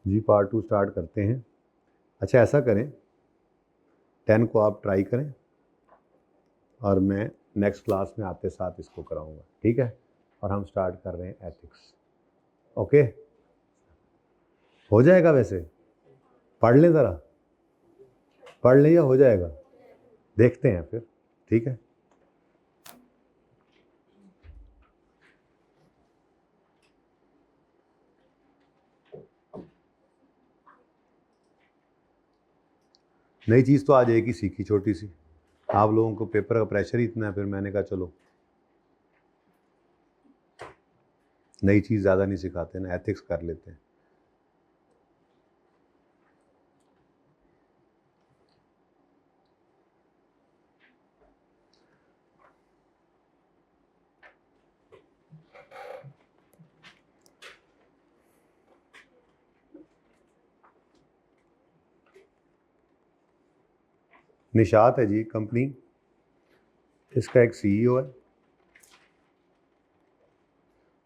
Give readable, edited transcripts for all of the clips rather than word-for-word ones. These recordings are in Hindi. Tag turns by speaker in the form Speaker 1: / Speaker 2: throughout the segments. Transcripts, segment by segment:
Speaker 1: जी पार्ट 2 स्टार्ट करते हैं। अच्छा ऐसा करें, 10 को आप ट्राई करें और मैं नेक्स्ट क्लास में आपके साथ इसको कराऊंगा, ठीक है। और हम स्टार्ट कर रहे हैं एथिक्स। ओके, हो जाएगा? वैसे पढ़ लें, ज़रा पढ़ लें या हो जाएगा, देखते हैं फिर, ठीक है। नई चीज़ तो आज एक ही सीखी, छोटी सी। आप लोगों को पेपर का प्रेशर ही इतना है, फिर मैंने कहा चलो नई चीज़ ज़्यादा नहीं सिखाते ना, एथिक्स कर लेते हैं। निशात है जी कंपनी, इसका एक CEO है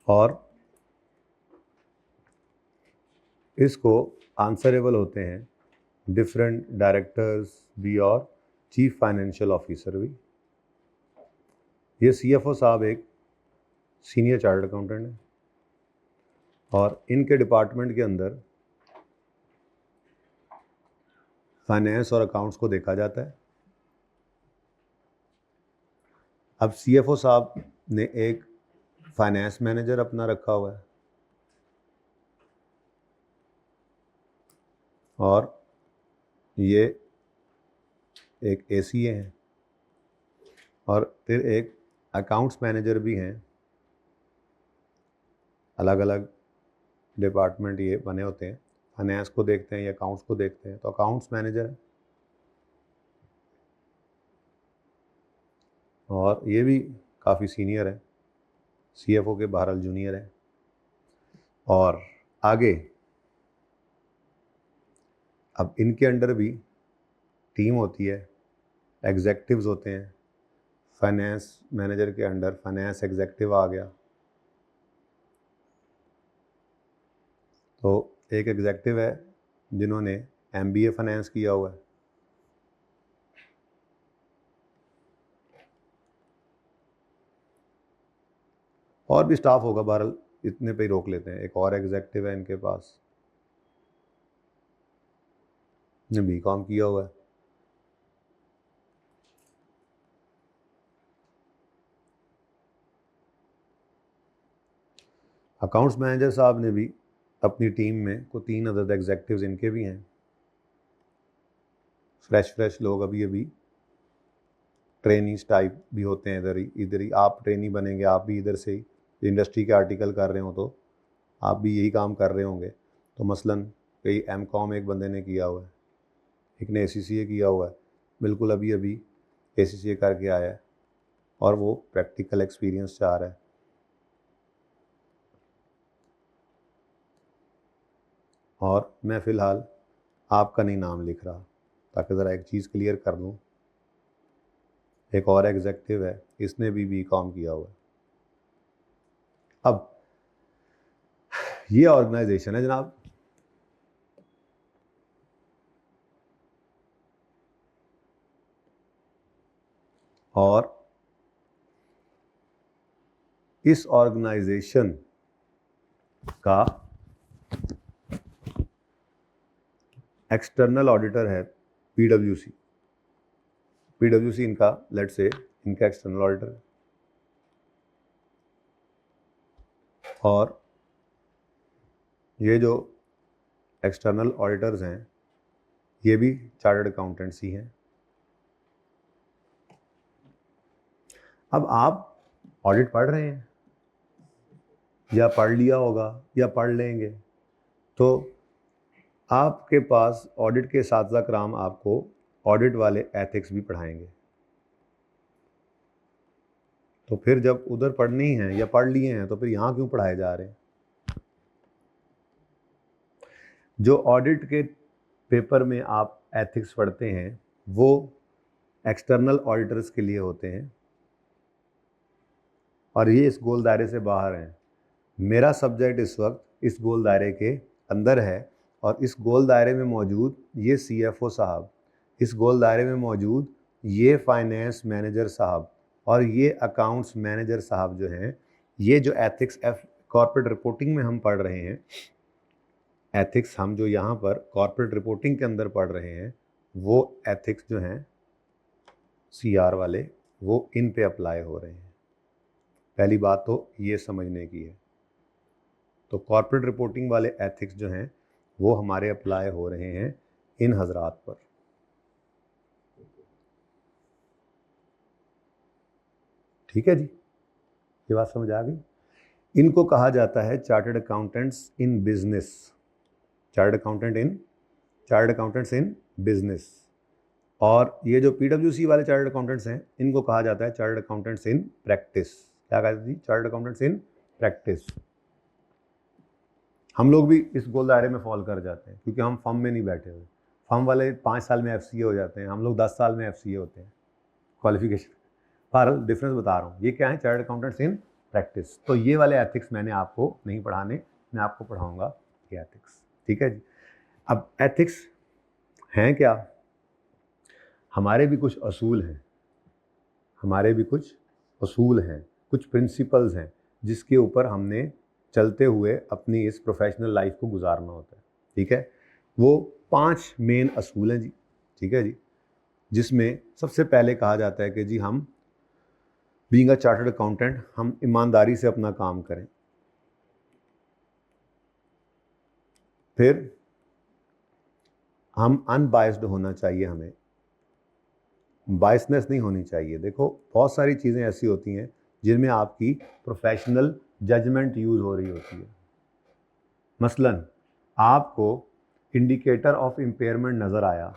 Speaker 1: और इसको आंसरेबल होते हैं डिफरेंट डायरेक्टर्स भी और चीफ फाइनेंशियल ऑफिसर भी। ये CFO साहब एक सीनियर चार्टर्ड अकाउंटेंट है और इनके डिपार्टमेंट के अंदर फाइनेंस और अकाउंट्स को देखा जाता है। अब CFO साहब ने एक फाइनेंस मैनेजर अपना रखा हुआ है और ये एक ACA हैं और फिर एक अकाउंट्स मैनेजर भी हैं। अलग अलग डिपार्टमेंट ये बने होते हैं, फाइनेंस को देखते हैं या अकाउंट्स को देखते हैं, तो अकाउंट्स मैनेजर है। और ये भी काफ़ी सीनियर है, CFO के बहरहाल जूनियर है। और आगे अब इनके अंडर भी टीम होती है, एग्जेक्टिव्स होते हैं। फाइनेंस मैनेजर के अंडर फाइनेंस एग्जेक्टिव आ गया, तो एक एग्जेक्टिव है जिन्होंने MBA फाइनेंस किया हुआ है। और भी स्टाफ होगा, बहरहाल इतने पे ही रोक लेते हैं। एक और एग्जेक्टिव है इनके पास, ने BCom किया हुआ है। अकाउंट्स मैनेजर साहब ने भी अपनी टीम में को 3 अदर एग्जेक्टिव्स इनके भी हैं। फ्रेश लोग अभी ट्रेनिंग्स टाइप भी होते हैं। इधर ही आप ट्रेनी बनेंगे, आप भी इधर से ही इंडस्ट्री के आर्टिकल कर रहे हो तो आप भी यही काम कर रहे होंगे। तो मसलन कई MCom एक बंदे ने किया हुआ है, एक ने ACCA किया हुआ है, बिल्कुल अभी ACCA करके आया है और वो प्रैक्टिकल एक्सपीरियंस चाह रहा है। और मैं फ़िलहाल आपका नहीं नाम लिख रहा, ताकि ज़रा एक चीज़ क्लियर कर दूँ। एक और एग्जेक्टिव है, इसने भी BCom किया हुआ है। अब ये ऑर्गेनाइजेशन है जनाब, और इस ऑर्गेनाइजेशन का एक्सटर्नल ऑडिटर है PwC इनका, लेट्स से इनका एक्सटर्नल ऑडिटर है। और ये जो एक्सटर्नल ऑडिटर्स हैं ये भी चार्टर्ड अकाउंटेंट्स ही हैं। अब आप ऑडिट पढ़ रहे हैं या पढ़ लिया होगा या पढ़ लेंगे, तो आपके पास ऑडिट के साथ कराम आपको ऑडिट वाले एथिक्स भी पढ़ाएंगे। तो फिर जब उधर पढ़नी है या पढ़ लिए हैं तो फिर यहाँ क्यों पढ़ाए जा रहे हैं? जो ऑडिट के पेपर में आप एथिक्स पढ़ते हैं वो एक्सटर्नल ऑडिटर्स के लिए होते हैं और ये इस गोल दायरे से बाहर हैं। मेरा सब्जेक्ट इस वक्त इस गोल दायरे के अंदर है और इस गोल दायरे में मौजूद ये CFO साहब, इस गोल दायरे में मौजूद ये फाइनेंस मैनेजर साहब और ये अकाउंट्स मैनेजर साहब जो हैं, ये जो एथिक्स कॉर्पोरेट रिपोर्टिंग में हम पढ़ रहे हैं, एथिक्स हम जो यहाँ पर कॉर्पोरेट रिपोर्टिंग के अंदर पढ़ रहे हैं, वो एथिक्स जो हैं CR वाले, वो इन पे अप्लाई हो रहे हैं। पहली बात तो ये समझने की है। तो कॉर्पोरेट रिपोर्टिंग वाले एथिक्स जो हैं वो हमारे अप्लाई हो रहे हैं इन हजरात पर। ठीक है जी, ये बात समझ आ गई। इनको कहा जाता है chartered accountants in business, chartered accountants in business. और ये जो PwC वाले चार्टर्ड अकाउंटेंट्स हैं, इनको कहा जाता है चार्टर्ड अकाउंटेंट्स इन प्रैक्टिस। क्या कहते हैं? Chartered accountants in practice. हम लोग भी इस गोल दायरे में फॉल कर जाते हैं क्योंकि हम फर्म में नहीं बैठे हुए। फर्म वाले 5 साल में FCA हो जाते हैं, हम लोग 10 साल में FCA होते हैं, क्वालिफिकेशन। बहरहाल डिफरेंस बता रहा हूँ। ये क्या है? Chartered accountants in practice. तो ये वाले एथिक्स मैंने आपको नहीं पढ़ाने, मैं आपको पढ़ाऊँगा ये एथिक्स। ठीक है जी। अब एथिक्स हैं क्या? हमारे भी कुछ असूल हैं, हमारे भी कुछ असूल हैं, कुछ प्रिंसिपल्स हैं जिसके ऊपर हमने चलते हुए अपनी इस प्रोफेशनल लाइफ को गुजारना होता है। ठीक है, वो 5 मेन असूल हैं जी। ठीक है जी, जिसमें सबसे पहले कहा जाता है कि जी हम बीइंग अ चार्टर्ड अकाउंटेंट, हम ईमानदारी से अपना काम करें। फिर हम अनबायस्ड होना चाहिए, हमें बायसनेस नहीं होनी चाहिए। देखो बहुत सारी चीज़ें ऐसी होती हैं जिनमें आपकी प्रोफेशनल जजमेंट यूज़ हो रही होती है। मसलन आपको इंडिकेटर ऑफ इम्पेयरमेंट नज़र आया,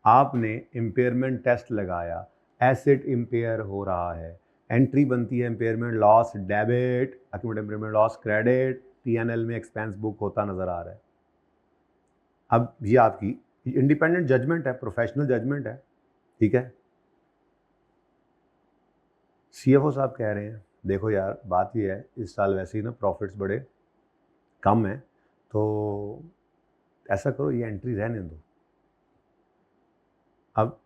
Speaker 1: आपने इम्पेयरमेंट टेस्ट लगाया, एसेट इम्पेयर हो रहा है, एंट्री बनती है impairment loss debit, accumulated impairment loss credit, P&L में एक्सपेंस बुक होता नज़र आ रहा है। अब ये आपकी इंडिपेंडेंट जजमेंट है, प्रोफेशनल जजमेंट है। ठीक है, CFO साहब कह रहे हैं देखो यार बात ये है, इस साल वैसे ही ना प्रॉफिट्स बड़े कम हैं, तो ऐसा करो ये एंट्री रहने दो। अब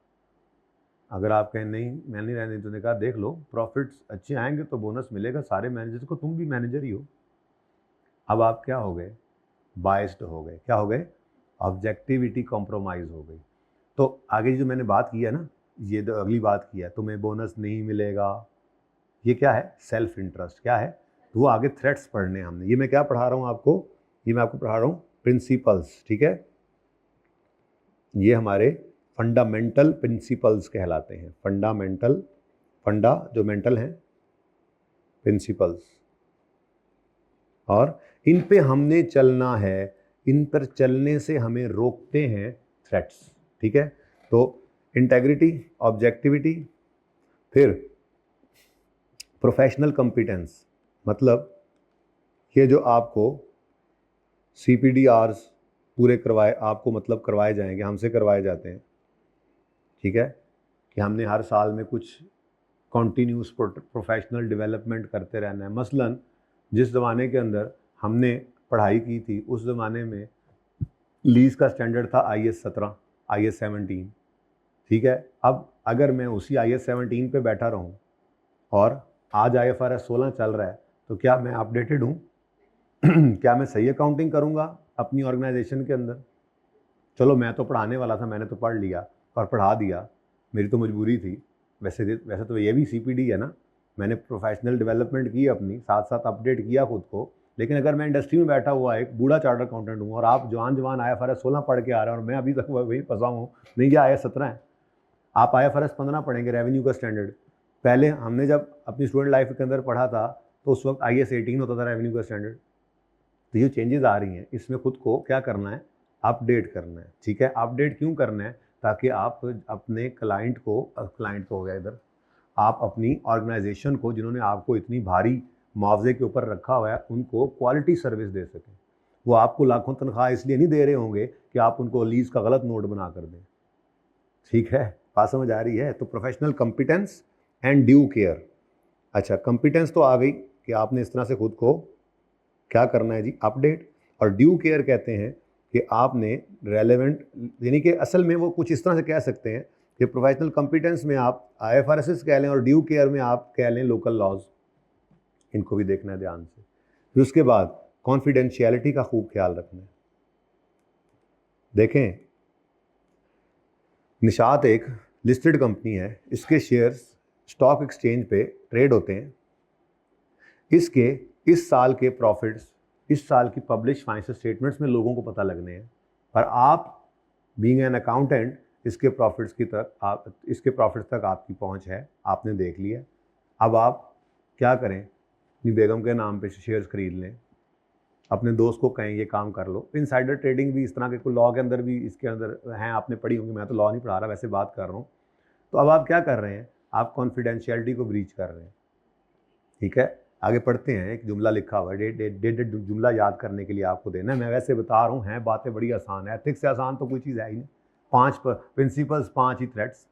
Speaker 1: अगर आप कहें नहीं मैं नहीं रहने, तो कहा देख लो प्रॉफिट्स अच्छे आएंगे तो बोनस मिलेगा सारे मैनेजर्स को, तुम भी मैनेजर ही हो। अब आप क्या हो गए? बायस्ड हो गए। क्या हो गए? ऑब्जेक्टिविटी कॉम्प्रोमाइज़ हो गई। तो आगे जो मैंने बात की है ना, ये तो अगली बात की है, तुम्हें बोनस नहीं मिलेगा, ये क्या है? Self interest. क्या है? तो वो आगे थ्रेट्स पढ़ने हमने। ये मैं क्या पढ़ा रहा हूँ आपको? ये मैं आपको पढ़ा रहा हूँ प्रिंसिपल्स। ठीक है, ये हमारे फंडामेंटल प्रिंसिपल्स कहलाते हैं। फंडामेंटल, फंडा जो मेंटल हैं, प्रिंसिपल्स, और इन पे हमने चलना है। इन पर चलने से हमें रोकते हैं थ्रेट्स। ठीक है, तो इंटेग्रिटी, ऑब्जेक्टिविटी, फिर प्रोफेशनल कॉम्पिटेंस, मतलब ये जो आपको CPDRs पूरे करवाए, आपको मतलब करवाए जाएंगे, हमसे करवाए जाते हैं। ठीक है, कि हमने हर साल में कुछ कॉन्टीन्यूस प्रोफेशनल डेवलपमेंट करते रहना है। मसलन जिस ज़माने के अंदर हमने पढ़ाई की थी, उस ज़माने में लीज़ का स्टैंडर्ड था IS 17, IS 17। ठीक है, अब अगर मैं उसी IS 17 पे बैठा रहूं और आज IFRS 16 चल रहा है, तो क्या मैं अपडेटेड हूँ? क्या मैं सही अकाउंटिंग करूँगा अपनी ऑर्गेनाइजेशन के अंदर? चलो मैं तो पढ़ाने वाला था, मैंने तो पढ़ लिया और पढ़ा दिया, मेरी तो मजबूरी थी। वैसे तो ये भी CPD है ना, मैंने प्रोफेशनल डेवलपमेंट की अपनी, साथ साथ अपडेट किया खुद को। लेकिन अगर मैं इंडस्ट्री में बैठा हुआ एक बूढ़ा चार्टर्ड अकाउंटेंट हूँ और आप जवान IFRS 16 पढ़ के आ रहे हैं और मैं अभी तक वही फंसा हूँ, नहीं ये IS 17 है, आप IFRS 15 पढ़ेंगे, रेवेन्यू का स्टैंडर्ड। पहले हमने जब अपनी स्टूडेंट लाइफ के अंदर पढ़ा था तो उस वक्त IS 18 होता था रेवेन्यू का स्टैंडर्ड। तो ये चेंजेस आ रही हैं, इसमें खुद को क्या करना है? अपडेट करना है। ठीक है, अपडेट क्यों करना है? ताकि आप अपने क्लाइंट को हो गया इधर, आप अपनी ऑर्गेनाइजेशन को, जिन्होंने आपको इतनी भारी मुआवजे के ऊपर रखा हुआ है, उनको क्वालिटी सर्विस दे सकें। वो आपको लाखों तनख्वाह इसलिए नहीं दे रहे होंगे कि आप उनको लीज का गलत नोट बना कर दें। ठीक है, बात समझ आ रही है? तो professional competence and due care. अच्छा, कॉम्पिटेंस तो आ गई कि आपने इस तरह से खुद को क्या करना है जी? अपडेट। और ड्यू केयर कहते हैं कि आपने रेलेवेंट, यानी कि असल में वो कुछ इस तरह से कह सकते हैं कि प्रोफेशनल कॉम्पिटेंस में आप IFRS कह लें और ड्यू केयर में आप कह लें लोकल लॉज, इनको भी देखना है ध्यान से। फिर उसके बाद कॉन्फिडेंशियलिटी का खूब ख्याल रखना है। देखें, निशात एक लिस्टेड कंपनी है, इसके शेयर्स स्टॉक एक्सचेंज पे ट्रेड होते हैं। इसके इस साल के प्रॉफिट्स, इस साल की पब्लिश फाइनेंशियल स्टेटमेंट्स में लोगों को पता लगने हैं, पर आप बीइंग एन अकाउंटेंट इसके प्रॉफिट्स तक आपकी पहुंच है, आपने देख लिया। अब आप क्या करें, अपनी बेगम के नाम पे शेयर्स खरीद लें, अपने दोस्त को कहें ये काम कर लो। इनसाइडर ट्रेडिंग भी इस तरह के कोई लॉ के अंदर भी इसके अंदर हैं, आपने पढ़ी होंगी, मैं तो लॉ नहीं पढ़ा रहा, वैसे बात कर रहा हूँ। तो अब आप क्या कर रहे हैं, आप कॉन्फिडेंशियलिटी को ब्रीच कर रहे हैं। ठीक है, आगे पढ़ते हैं। एक जुमला लिखा हुआ है, डेटेड जुमला याद करने के लिए आपको देना है। मैं वैसे बता रहा हूँ, हैं बातें बड़ी आसान है, एथिक्स से आसान तो कोई चीज़ है ही नहीं। 5 प्रिंसिपल्स, 5 ही थ्रेट्स।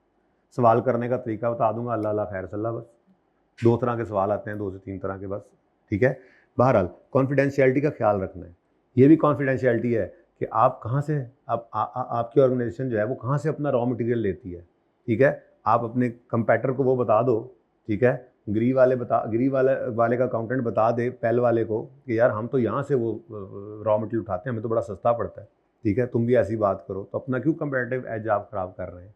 Speaker 1: सवाल करने का तरीका बता दूंगा, अल्लाह अल्लाह खैर सल्ला, बस 2 तरह के सवाल आते हैं, 2 से 3 तरह के बस। ठीक है, बहरहाल कॉन्फिडेंशियलिटी का ख्याल रखना है। ये भी कॉन्फिडेंशियलिटी है कि आप कहाँ से, आपकी ऑर्गेनाइजेशन जो है वो कहाँ से अपना रॉ मटेरियल लेती है। ठीक है, आप अपने कंपेटर को वो बता दो, ठीक है, गरी वाले का अकाउंटेंट बता दे पेल वाले को कि यार हम तो यहाँ से वो रॉ मटेरियल उठाते हैं, हमें तो बड़ा सस्ता पड़ता है। ठीक है, तुम भी ऐसी बात करो, तो अपना क्यों कंपेरेटिव एज आप खराब कर रहे हैं।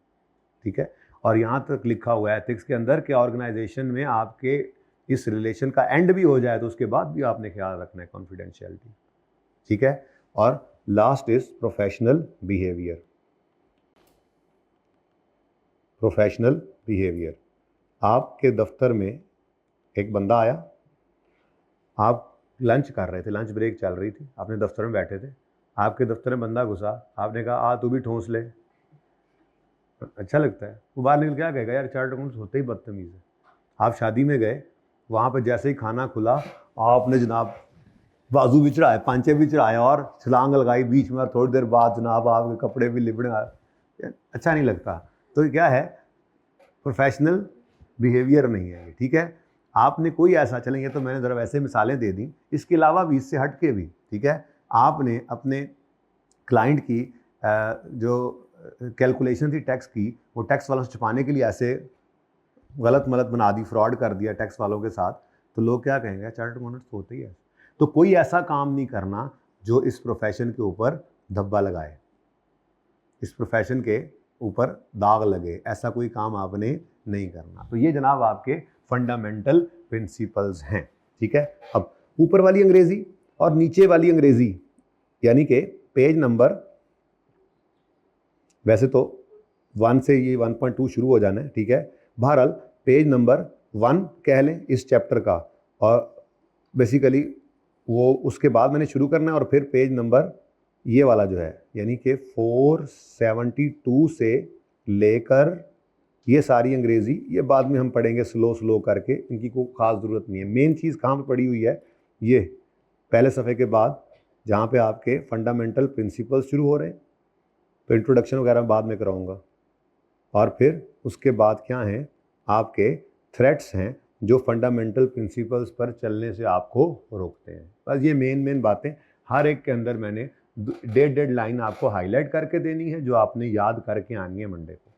Speaker 1: ठीक है, और यहाँ तक लिखा हुआ है एथिक्स के अंदर कि ऑर्गेनाइजेशन में आपके इस रिलेशन का एंड भी हो जाए तो उसके बाद भी आपने ख्याल रखना है कॉन्फिडेंशियलिटी। ठीक है, और last is professional behaviour. Professional behaviour, आपके दफ्तर में एक बंदा आया, आप लंच कर रहे थे, लंच ब्रेक चल रही थी, अपने दफ्तर में बैठे थे, आपके दफ्तर में बंदा घुसा, आपने कहा आ तू भी ठूंस ले। अच्छा लगता है, वो बाहर निकल क्या कहेगा, यार चार्टर्ड अकाउंटेंट होते ही बदतमीज़ है। आप शादी में गए, वहाँ पर जैसे ही खाना खुला, आपने जनाब बाजू भी चढ़ाए, पांचे भी चढ़ाए और छलांग लगाई बीच में, और थोड़ी देर बाद जनाब आपके कपड़े भी लिबड़े, अच्छा नहीं लगता। तो ये क्या है, प्रोफेशनल बिहेवियर नहीं है। ठीक है, आपने कोई ऐसा, चलें ये तो मैंने ज़रा वैसे मिसालें दे दी, इसके अलावा भी, इससे हट के भी, ठीक है, आपने अपने क्लाइंट की जो कैलकुलेशन थी टैक्स की, वो टैक्स वालों से छुपाने के लिए ऐसे गलत मलत बना दी, फ्रॉड कर दिया टैक्स वालों के साथ, तो लोग क्या कहेंगे, चार्टर्ड अकाउंटेंट होते ही है। तो कोई ऐसा काम नहीं करना जो इस प्रोफेशन के ऊपर धब्बा लगाए, इस प्रोफेशन के ऊपर दाग लगे, ऐसा कोई काम आपने नहीं करना। तो ये जनाब आपके फंडामेंटल प्रिंसिपल्स हैं। ठीक है, अब ऊपर वाली अंग्रेजी और नीचे वाली अंग्रेजी, यानी कि पेज नंबर, वैसे तो 1 से ये 1.2 शुरू हो जाना है। ठीक है, बहरहाल पेज नंबर 1 कह लें इस चैप्टर का, और बेसिकली वो उसके बाद मैंने शुरू करना है, और फिर पेज नंबर ये वाला जो है, यानी कि 472 से लेकर ये सारी अंग्रेज़ी, ये बाद में हम पढ़ेंगे स्लो करके, इनकी कोई ख़ास ज़रूरत नहीं है। मेन चीज़ कहाँ पर पड़ी हुई है, ये पहले सफ़े के बाद जहाँ पे आपके फंडामेंटल प्रिंसिपल्स शुरू हो रहे हैं, तो इंट्रोडक्शन वगैरह बाद में कराऊंगा, और फिर उसके बाद क्या हैं, आपके थ्रेट्स हैं जो फंडामेंटल प्रिंसिपल्स पर चलने से आपको रोकते हैं। बस ये मेन बातें हर एक के अंदर मैंने डेड लाइन आपको हाईलाइट करके देनी है, जो आपने याद करके आनी है मंडे को।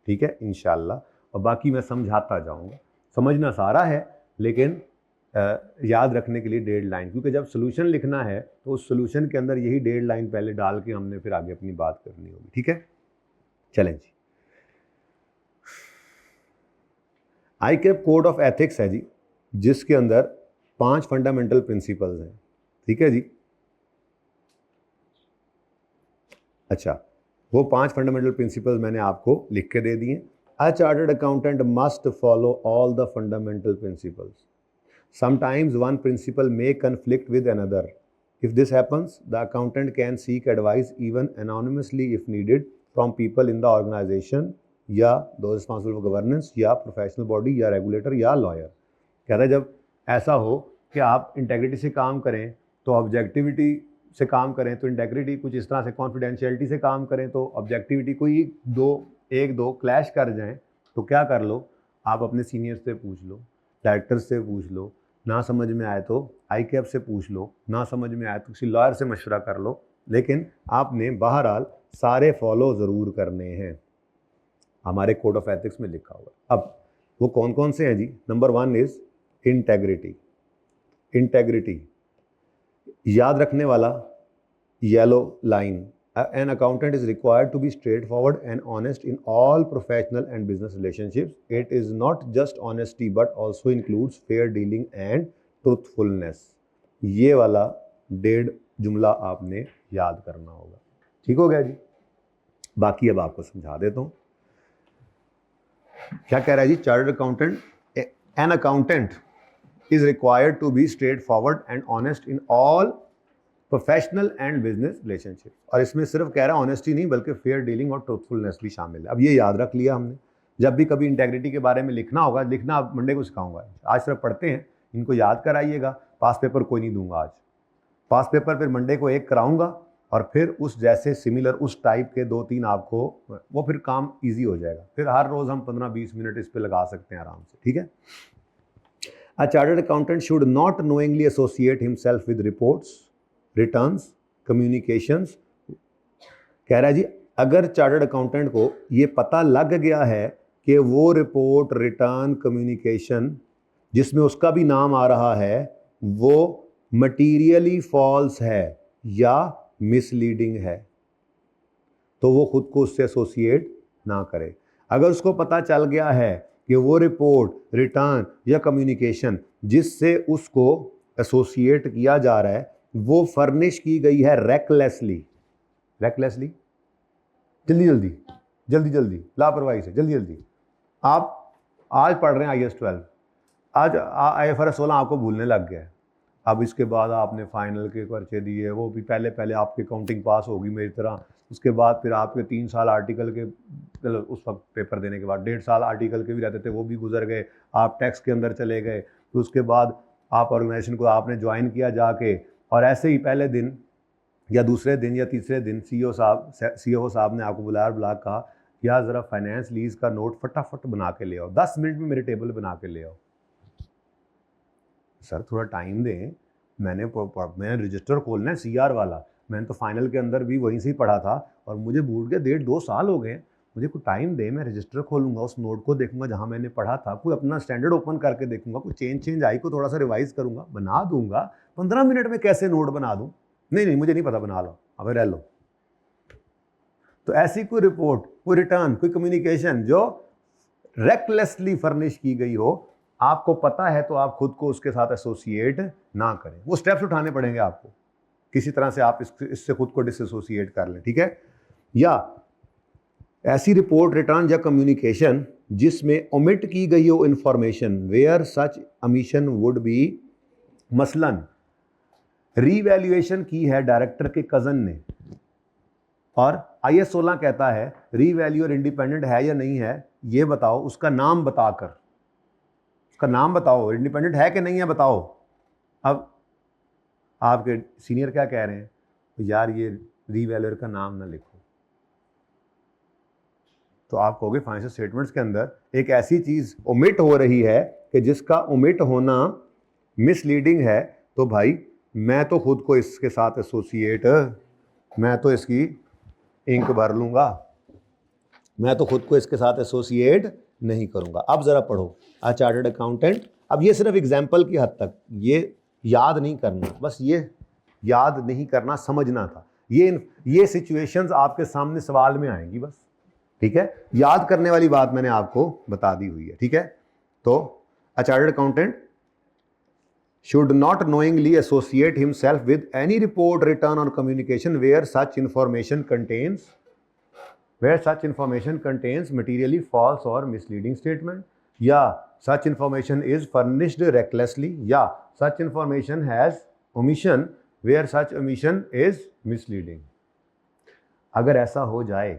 Speaker 1: ठीक है, इंशाल्लाह, और बाकी मैं समझाता जाऊंगा। समझना सारा है, लेकिन याद रखने के लिए डेड लाइन, क्योंकि जब सोल्यूशन लिखना है तो उस सोल्यूशन के अंदर यही डेड लाइन पहले डाल के हमने फिर आगे अपनी बात करनी होगी। ठीक है, चलें जी। ICAP कोड ऑफ एथिक्स है जी, जिसके अंदर 5 फंडामेंटल प्रिंसिपल्स हैं। ठीक है जी, अच्छा, वो 5 फंडामेंटल प्रिंसिपल्स मैंने आपको लिख के दे दिए। अ chartered accountant must follow all the fundamental principles. Sometimes one principle may conflict with another. If this happens, the accountant can seek advice even anonymously if needed from people in the organization या those responsible for governance या professional body या regulator या lawyer। कहता है जब ऐसा हो कि आप इंटेग्रिटी से काम करें तो ऑब्जेक्टिविटी से काम करें, तो इंटेग्रिटी कुछ इस तरह से कॉन्फिडेंशियलिटी से काम करें तो ऑब्जेक्टिविटी कोई एक दो क्लैश कर जाएं, तो क्या कर लो, आप अपने सीनियर से पूछ लो, डायरेक्टर से पूछ लो, ना समझ में आए तो ICAP से पूछ लो, ना समझ में आए तो किसी लॉयर से मशवरा कर लो। लेकिन आपने बहरहाल सारे फॉलो ज़रूर करने हैं, हमारे कोड ऑफ एथिक्स में लिखा हुआ। अब वो कौन कौन से हैं जी? Number 1 is integrity. इंटेग्रिटी याद रखने वाला yellow line, an accountant is required to be straightforward and honest in all professional and business relationships. It is not just honesty but also includes fair dealing and truthfulness. ये वाला 1.5 जुमला आपने याद करना होगा। ठीक हो गया जी? बाकी अब आपको समझा देता हूँ। क्या कह रहा है जी? Chartered accountant, an accountant is required to be straightforward and honest in all professional and business relationship. और इसमें सिर्फ कह रहा है ऑनेस्टी नहीं बल्कि फेयर डीलिंग और ट्रूथफुलनेस भी शामिल है। अब ये याद रख लिया हमने, जब भी कभी इंटेग्रिटी के बारे में लिखना होगा, लिखना आप मंडे को सिखाऊंगा। आज सिर्फ पढ़ते हैं, इनको याद कराइएगा। पास पेपर कोई नहीं दूंगा आज, पास पेपर फिर मंडे को एक कराऊंगा और फिर उस जैसे सिमिलर उस टाइप के 2-3 आपको, वो फिर काम ईजी हो जाएगा। फिर हर रोज़ हम 15-20 मिनट इस पर लगा सकते हैं आराम से। ठीक है। A chartered accountant should not knowingly associate himself with reports, returns, communications. कह रहा है जी अगर चार्टर्ड अकाउंटेंट को ये पता लग गया है कि वो रिपोर्ट, रिटर्न, कम्युनिकेशन जिसमें उसका भी नाम आ रहा है वो मटीरियली फॉल्स है या मिसलीडिंग है, तो वो खुद को उससे एसोसिएट ना करे। अगर उसको पता चल गया है कि वो रिपोर्ट, रिटर्न या कम्युनिकेशन जिससे उसको एसोसिएट किया जा रहा है वो फर्निश की गई है रेकलेसली, रेकलेसली, जल्दी जल्दी जल्दी जल्दी, लापरवाही से, जल्दी जल्दी। आप आज पढ़ रहे हैं IAS 12, आज IFRS 16 आपको भूलने लग गया है। अब इसके बाद आपने फाइनल के पर्चे दिए, वो भी पहले आपकी काउंटिंग पास होगी मेरी तरह। उसके बाद फिर आपके 3 साल आर्टिकल के, चलो उस वक्त पेपर देने के बाद 1.5 साल आर्टिकल के भी रहते थे, वो भी गुजर गए। आप टैक्स के अंदर चले गए, तो उसके बाद आप ऑर्गेनाइजेशन को आपने ज्वाइन किया जाके, और ऐसे ही पहले दिन या दूसरे दिन या तीसरे दिन सीईओ साहब ने आपको बुला कहा या ज़रा फाइनेंस लीज का नोट फटाफट बना के ले आओ, 10 मिनट में मेरे टेबल बना के ले आओ। सर थोड़ा टाइम दें, मैंने रजिस्टर खोलना है CR वाला, मैंने तो फाइनल के अंदर भी वहीं से ही पढ़ा था और मुझे भूल के 1.5-2 साल हो गए, मुझे कोई टाइम दे, मैं रजिस्टर खोलूंगा, उस नोट को देखूंगा जहाँ मैंने पढ़ा था, कोई अपना स्टैंडर्ड ओपन करके देखूंगा, कोई चेंज आई को थोड़ा सा रिवाइज करूंगा, बना दूंगा। 15 मिनट में कैसे नोट बना दूं? नहीं मुझे नहीं पता, बना लो, अब रह लो। तो ऐसी कोई रिपोर्ट, कोई रिटर्न, कोई कम्युनिकेशन जो रेकलेसली फर्निश की गई हो, आपको पता है तो आप खुद को उसके साथ एसोसिएट ना करें। वो स्टेप्स उठाने पड़ेंगे आपको, किसी तरह से आप इससे खुद को डिसएसोसिएट कर लें। ठीक है। या ऐसी रिपोर्ट, रिटर्न या कम्युनिकेशन जिसमें ओमिट की गई हो information where such omission would be, मसलन रीवैल्यूएशन की है डायरेक्टर के कज़न ने और IAS 16 कहता है रीवैल्यूअर इंडिपेंडेंट है या नहीं है ये बताओ, उसका नाम बताकर, उसका नाम बताओ, इंडिपेंडेंट है कि नहीं है बताओ। अब आपके सीनियर क्या कह रहे हैं, तो यार ये रीवैल्यूअर का नाम ना लिखो, तो आप कहोगे फाइनेंशियल स्टेटमेंट्स के अंदर एक ऐसी चीज़ ओमिट हो रही है कि जिसका ओमिट होना मिसलीडिंग है, तो भाई मैं तो खुद को इसके साथ एसोसिएट, मैं तो इसकी इंक भर लूँगा, मैं तो खुद को इसके साथ एसोसिएट नहीं करूँगा। अब ज़रा पढ़ो अ चार्टर्ड अकाउंटेंट। अब ये सिर्फ एग्जाम्पल की हद तक, ये याद नहीं करना, बस ये याद नहीं करना, समझना था। ये सिचुएशंस आपके सामने सवाल में आएंगी बस। ठीक है, याद करने वाली बात मैंने आपको बता दी हुई है। ठीक है, तो अ chartered accountant should not knowingly associate himself with any report, return or communication where such information contains materially false or misleading statement, या such information is furnished recklessly, या such information has omission where such omission is misleading। अगर ऐसा हो जाए,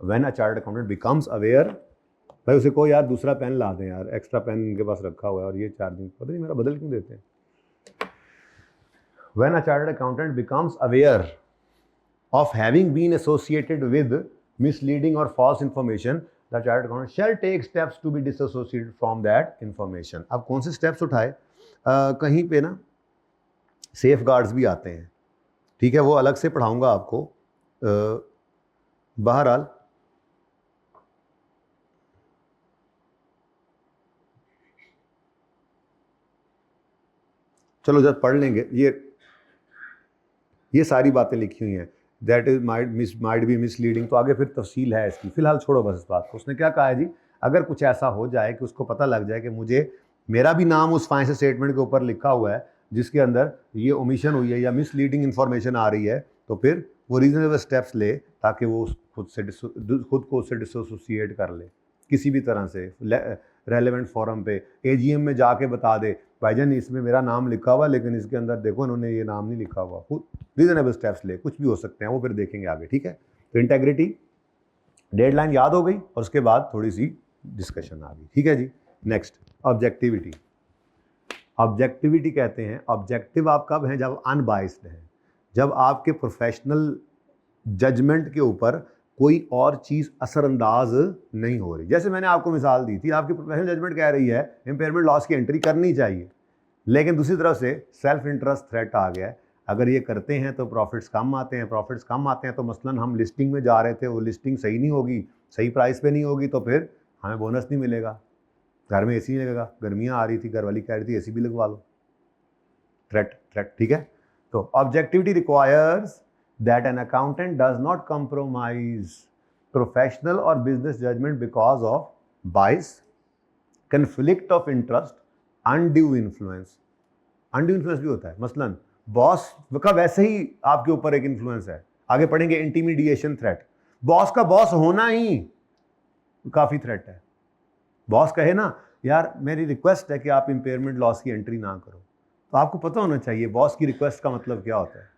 Speaker 1: when a chartered accountant becomes aware, भाई उसे को यार दूसरा पेन ला दें यार, एक्स्ट्रा पेन इनके पास रखा हुआ है और ये 4 दिन पता नहीं मेरा बदल क्यों देते हैं। When a chartered accountant becomes aware of having been associated with misleading or false information, the chartered accountant shall take steps to be disassociated from that information। अब कौन से स्टेप्स उठाए? कहीं पे ना सेफ गार्ड्स भी आते हैं ठीक है, वो अलग से पढ़ाऊंगा आपको। बहरहाल चलो जब पढ़ लेंगे, ये सारी बातें लिखी हुई हैं। That is might be misleading, तो आगे फिर तफसील है इसकी, फिलहाल छोड़ो बस इस बात को। उसने क्या कहा है जी, अगर कुछ ऐसा हो जाए कि उसको पता लग जाए कि मुझे मेरा भी नाम उस फाइनेंशियल स्टेटमेंट के ऊपर लिखा हुआ है जिसके अंदर ये ओमिशन हुई है या मिसलीडिंग इन्फॉर्मेशन आ रही है, तो फिर वो रीजनेबल स्टेप्स ले ताकि वो खुद को उससे डिसोसिएट कर ले किसी भी तरह से। रेलेवेंट फोरम पे एजीएम में जाके बता दे भाईजान इसमें मेरा नाम लिखा हुआ लेकिन इसके अंदर देखो इन्होंने ये नाम नहीं लिखा हुआ। खुद रीजनेबल स्टेप्स ले, कुछ भी हो सकते हैं, वो फिर देखेंगे आगे। ठीक है, तो इंटेग्रिटी, डेडलाइन याद हो गई और उसके बाद थोड़ी सी डिस्कशन आ गई। ठीक है जी, नेक्स्ट ऑब्जेक्टिविटी। ऑब्जेक्टिविटी कहते हैं, ऑब्जेक्टिव आप कब हैं, जब अनबाइस्ड हैं, जब आपके प्रोफेशनल जजमेंट के ऊपर कोई और चीज़ असरअंदाज नहीं हो रही। जैसे मैंने आपको मिसाल दी थी, आपकी प्रोफेशनल जजमेंट कह रही है इम्पेयरमेंट लॉस की एंट्री करनी चाहिए, लेकिन दूसरी तरफ से सेल्फ इंटरेस्ट थ्रेट आ गया है, अगर ये करते हैं तो प्रॉफिट्स कम आते हैं, प्रॉफिट्स कम आते हैं तो मसलन हम लिस्टिंग में जा रहे थे, वो लिस्टिंग सही नहीं होगी, सही प्राइस पे नहीं होगी, तो फिर हमें बोनस नहीं मिलेगा, घर में एसी नहीं लगेगा, गर्मियाँ आ रही थी, घर वाली कह रही थी एसी भी लगवा लो, थ्रेट। ठीक है, तो objectivity requires that an accountant does not compromise professional or business judgment because of bias, conflict of interest, undue influence। undue influence भी होता है, मसलन बॉस का वैसे ही आपके ऊपर एक इन्फ्लुएंस है, आगे पढ़ेंगे इंटीमिडिएशन थ्रेट। बॉस का बॉस होना ही काफ़ी थ्रेट है। बॉस कहे ना यार मेरी रिक्वेस्ट है कि आप इम्पेयरमेंट लॉस की एंट्री ना करो, तो आपको पता होना चाहिए बॉस की रिक्वेस्ट का मतलब क्या होता है।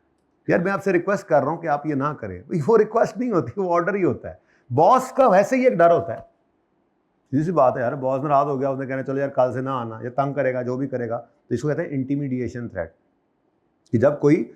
Speaker 1: यार मैं आपसे रिक्वेस्ट कर रहा हूं कि आप ये ना करें, वो रिक्वेस्ट नहीं होती, वो ऑर्डर ही होता है। बॉस का वैसे ही एक डर होता है, सीधी सी बात है यार, बॉस नाराज हो गया, उसने कहना चलो यार कल से ना आना, या तंग करेगा जो भी करेगा, तो इसको कहते हैं इंटीमिडिएशन थ्रेट। कि जब कोई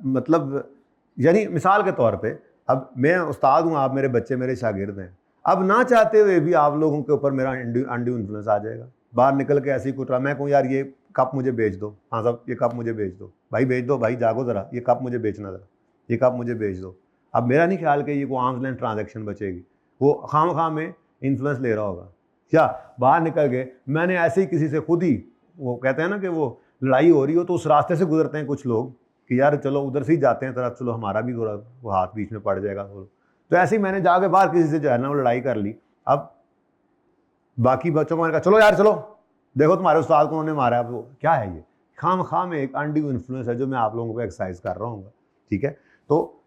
Speaker 1: मतलब यानी मिसाल के तौर पे, अब मैं उस्ताद हूँ, आप मेरे बच्चे मेरे शागिर्द हैं, अब ना चाहते हुए भी आप लोगों के ऊपर मेरा अनड्यू इन्फ्लुएंस आ जाएगा। बाहर निकल के ऐसे ही कुछ मैं कहूँ यार ये कप मुझे बेच दो, हाँ साहब ये कप मुझे बेच दो, भाई बेच दो, भाई जागो ज़रा, ये कप मुझे बेचना ज़रा, ये कप मुझे बेच दो। अब मेरा नहीं ख्याल कि ये को आर्म्स लेंथ ट्रांजैक्शन बचेगी, वो खाम में इन्फ्लुएंस ले रहा होगा। क्या बाहर निकल के मैंने ऐसे ही किसी से खुद ही, वो कहते हैं ना कि वो लड़ाई हो रही हो तो उस रास्ते से गुजरते हैं कुछ लोग कि यार चलो उधर से ही जाते हैं, तरफ चलो हमारा भी थोड़ा वो हाथ बीच में पड़ जाएगा, तो ऐसे ही मैंने जाके बाहर किसी से जो है ना वो लड़ाई कर ली। अब बाकी बच्चों को मैंने कहा चलो यार चलो, देखो तुम्हारे उस्ताद को उन्होंने मारा है, वो क्या है ये खाम में एक अनड्यू इन्फ्लुएंस है जो मैं आप लोगों को एक्सरसाइज कर रहा हूँ। ठीक है, तो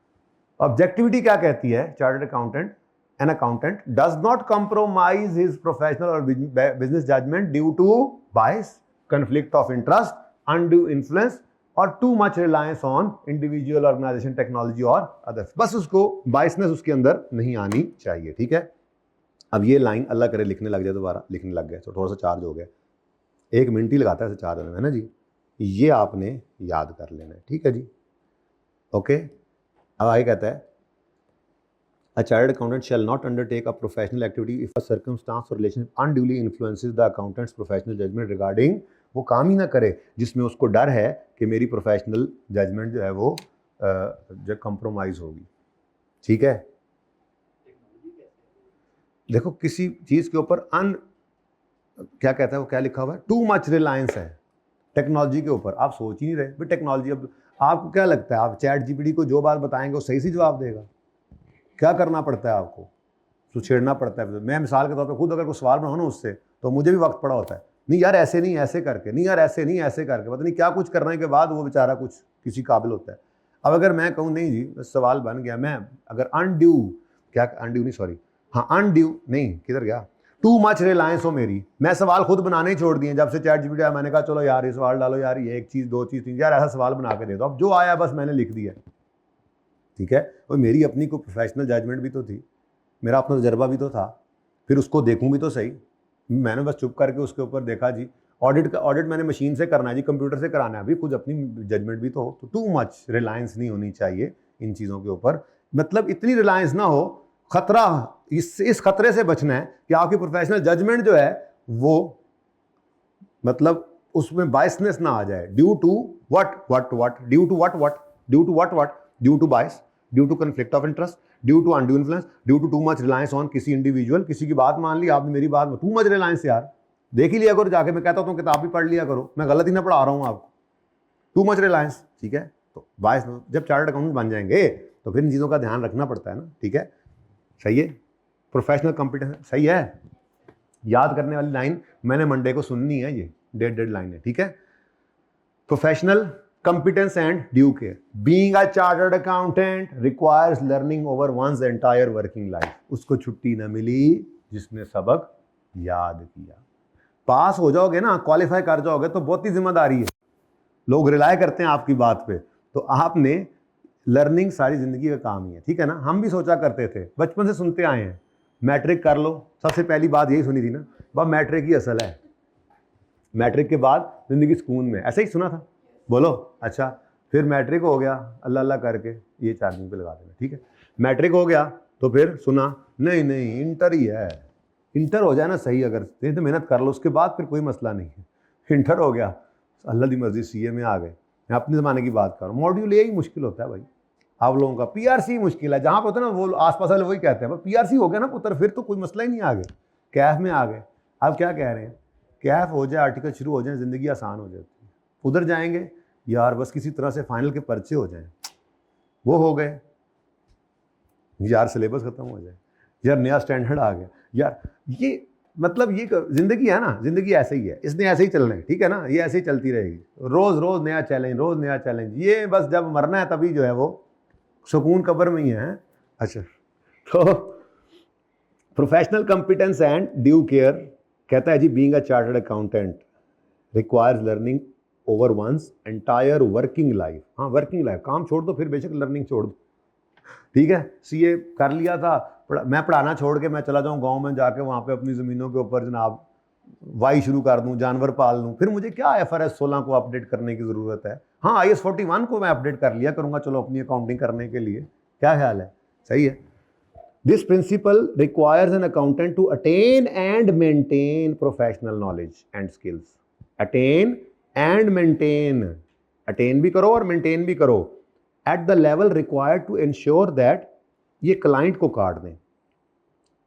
Speaker 1: ऑब्जेक्टिविटी क्या कहती है, chartered accountant, an accountant does not compromise his professional और business judgement due to bias, conflict of interest, undue influence और too much reliance on individual, organisation, technology और अदर्स। बस उसको बायसनेस उसके अंदर नहीं आनी चाहिए। ठीक है, अब ये लाइन अल्लाह करे लिखने लग जाए, दोबारा लिखने लग गया तो थोड़ा सा चार्ज हो गया, 1 मिनट ही लगाता है चार्ज होने में ना जी, ये आपने याद कर लेना है। ठीक है जी, ओके। अब आगे कहता है a chartered accountant shall not undertake a professional activity if a circumstance और relationship unduly influences the accountant's professional judgement regarding, वो काम ही ना करे जिसमें उसको डर है कि मेरी प्रोफेशनल जजमेंट जो है वो जो कंप्रोमाइज़ होगी। ठीक है, देखो किसी चीज़ के ऊपर क्या कहता है वो, क्या लिखा हुआ है, टू मच रिलायंस है टेक्नोलॉजी के ऊपर। आप सोच ही नहीं रहे भाई टेक्नोलॉजी, अब आपको क्या लगता है आप चैट जीपीटी को जो बात बताएंगे वो सही से जवाब देगा? क्या करना पड़ता है आपको, तो छेड़ना पड़ता है। मैं मिसाल के तौर पे खुद अगर कोई सवाल बनाऊँ ना उससे, तो मुझे भी वक्त पड़ा होता है, नहीं यार ऐसे नहीं ऐसे करके, नहीं यार ऐसे नहीं ऐसे करके, पता नहीं क्या कुछ करने के बाद वो बेचारा कुछ किसी काबिल होता है। अब अगर मैं कहूँ नहीं जी सवाल बन गया, मैं अगर अनड्यू नहीं किधर गया, टू मच रिलायंस हो मेरी, मैं सवाल खुद बनाने ही छोड़ दिए जब से चैट जीपीटी आया। मैंने कहा चलो यार ये सवाल डालो यार, ये 1 चीज़ 2 चीज़ 3, यार ऐसा सवाल बना के दे दो, अब जो आया बस मैंने लिख दिया। ठीक है, और मेरी अपनी को प्रोफेशनल जजमेंट भी तो थी, मेरा अपना तजर्बा भी तो था, फिर उसको देखूँ भी तो सही। मैंने बस चुप करके उसके ऊपर देखा जी, ऑडिट मैंने मशीन से करना है जी, कंप्यूटर से कराना है, अभी खुद अपनी जजमेंट भी तो हो। तो टू मच रिलायंस नहीं होनी चाहिए इन चीज़ों के ऊपर, मतलब इतनी रिलायंस ना हो, खतरा इस खतरे से बचना है कि आपकी प्रोफेशनल जजमेंट जो है वो मतलब उसमें बायसनेस ना आ जाए, due to what due to what due to what, due to bias, due to conflict of interest, due to undue influence, due to much reliance on किसी इंडिविजुअल, किसी की बात मान ली आपने, मेरी बात, टू मच रिलायंस यार, देख ही लिया करो जाके, मैं कहता हूँ किताब भी पढ़ लिया करो, मैं गलत ही ना पढ़ा रहा हूँ आपको, टू मच रिलायंस, ठीक है। तो बायस, जब चार्टर्ड अकाउंटेंट बन जाएंगे तो फिर इन चीज़ों का ध्यान रखना पड़ता है ना, ठीक है, सही है। प्रोफेशनल कॉम्पिटेंस, सही है, याद करने वाली लाइन मैंने मंडे को सुननी है, ये डेड लाइन है, ठीक है। Professional competence and due care. Being a chartered accountant requires learning over one's entire working life. उसको छुट्टी न मिली जिसने सबक याद किया। पास हो जाओगे ना, क्वालिफाई कर जाओगे तो बहुत ही जिम्मेदारी है, लोग रिलाय करते हैं आपकी बात पे, तो आपने लर्निंग सारी जिंदगी का काम ही है, ठीक है ना। हम भी सोचा करते थे, बचपन से सुनते आए हैं, मैट्रिक कर लो, सबसे पहली बात यही सुनी थी ना, वह मैट्रिक ही असल है, मैट्रिक के बाद जिंदगी सुकून में, ऐसा ही सुना था, बोलो। अच्छा, फिर मैट्रिक हो गया, अल्लाह अल्लाह करके ये चार्जिंग पे लगा देना, ठीक है। मैट्रिक हो गया तो फिर सुना नहीं इंटर ही है, इंटर हो जाए ना सही, अगर तो मेहनत कर लो, उसके बाद फिर कोई मसला नहीं है। इंटर हो गया, अल्लाह दी मर्जी सीए में आ गए, मैं अपने ज़माने की बात कर रहा हूँ। मॉड्यूल यही मुश्किल होता है भाई, आप लोगों का पीआरसी मुश्किल है, जहाँ पे होता है ना वो आसपास वाले वही कहते हैं पीआरसी हो गया ना पुत्र, फिर तो कोई मसला ही नहीं, आ गए कैफ में आ गए। अब क्या कह रहे हैं, कैफ हो जाए, आर्टिकल शुरू हो जाए, ज़िंदगी आसान हो जाती है। उधर जाएंगे यार, बस किसी तरह से फाइनल के पर्चे हो जाएं, वो हो गए यार, सिलेबस खत्म हो जाए यार, नया स्टैंडर्ड आ गया यार, ये मतलब ये जिंदगी है ना, जिंदगी ऐसे ही है, इसने ऐसे ही चलना है, ठीक है ना, ये ऐसे ही चलती रहेगी, रोज रोज नया चैलेंज, रोज नया चैलेंज, ये बस जब मरना है तभी जो है वो सुकून कब्र में ही है। अच्छा, तो professional competence and due care कहता है जी, being a chartered accountant requires learning over one's entire working life. हाँ, वर्किंग लाइफ, काम छोड़ दो, फिर बेशक लर्निंग छोड़ दो, ठीक है। सीए कर लिया था, मैं पढ़ाना छोड़ के मैं चला जाऊँ गांव में जाके, वहाँ पे अपनी ज़मीनों के ऊपर जनाब वाई शुरू कर दूँ, जानवर पाल लूँ, फिर मुझे क्या FRS 16 को अपडेट करने की ज़रूरत है। हाँ, IS 41 को मैं अपडेट कर लिया करूँगा, चलो अपनी अकाउंटिंग करने के लिए, क्या ख्याल है, सही है। This principle requires an accountant to attain and maintain professional knowledge and skills. Attain and maintain, attain भी करो और मेंटेन भी करो, at the level required to ensure that, ये क्लाइंट को काट दें,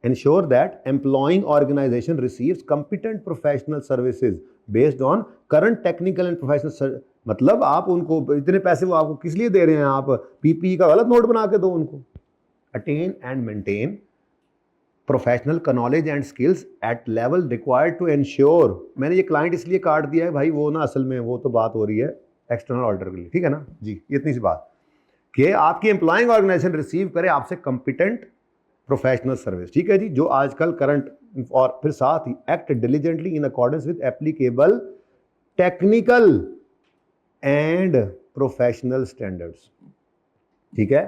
Speaker 1: ensure that employing organization receives competent professional services based on current technical and professional मतलब आप उनको इतने पैसे वो आपको किस लिए दे रहे हैं, आप PPE का गलत नोट बना के दो उनको। attain and maintain professional knowledge and skills at level required to ensure, मैंने ये क्लाइंट इसलिए काट दिया है भाई, वो ना असल में वो तो बात हो रही है एक्सटर्नल ऑर्डर के लिए, ठीक है ना जी, इतनी सी बात कि आपकी एम्प्लॉइंग ऑर्गेनाइजेशन रिसीव करे आपसे कंपिटेंट प्रोफेशनल सर्विस, ठीक है जी, जो आजकल करंट, और फिर साथ ही act diligently in accordance with applicable technical and professional standards, ठीक है,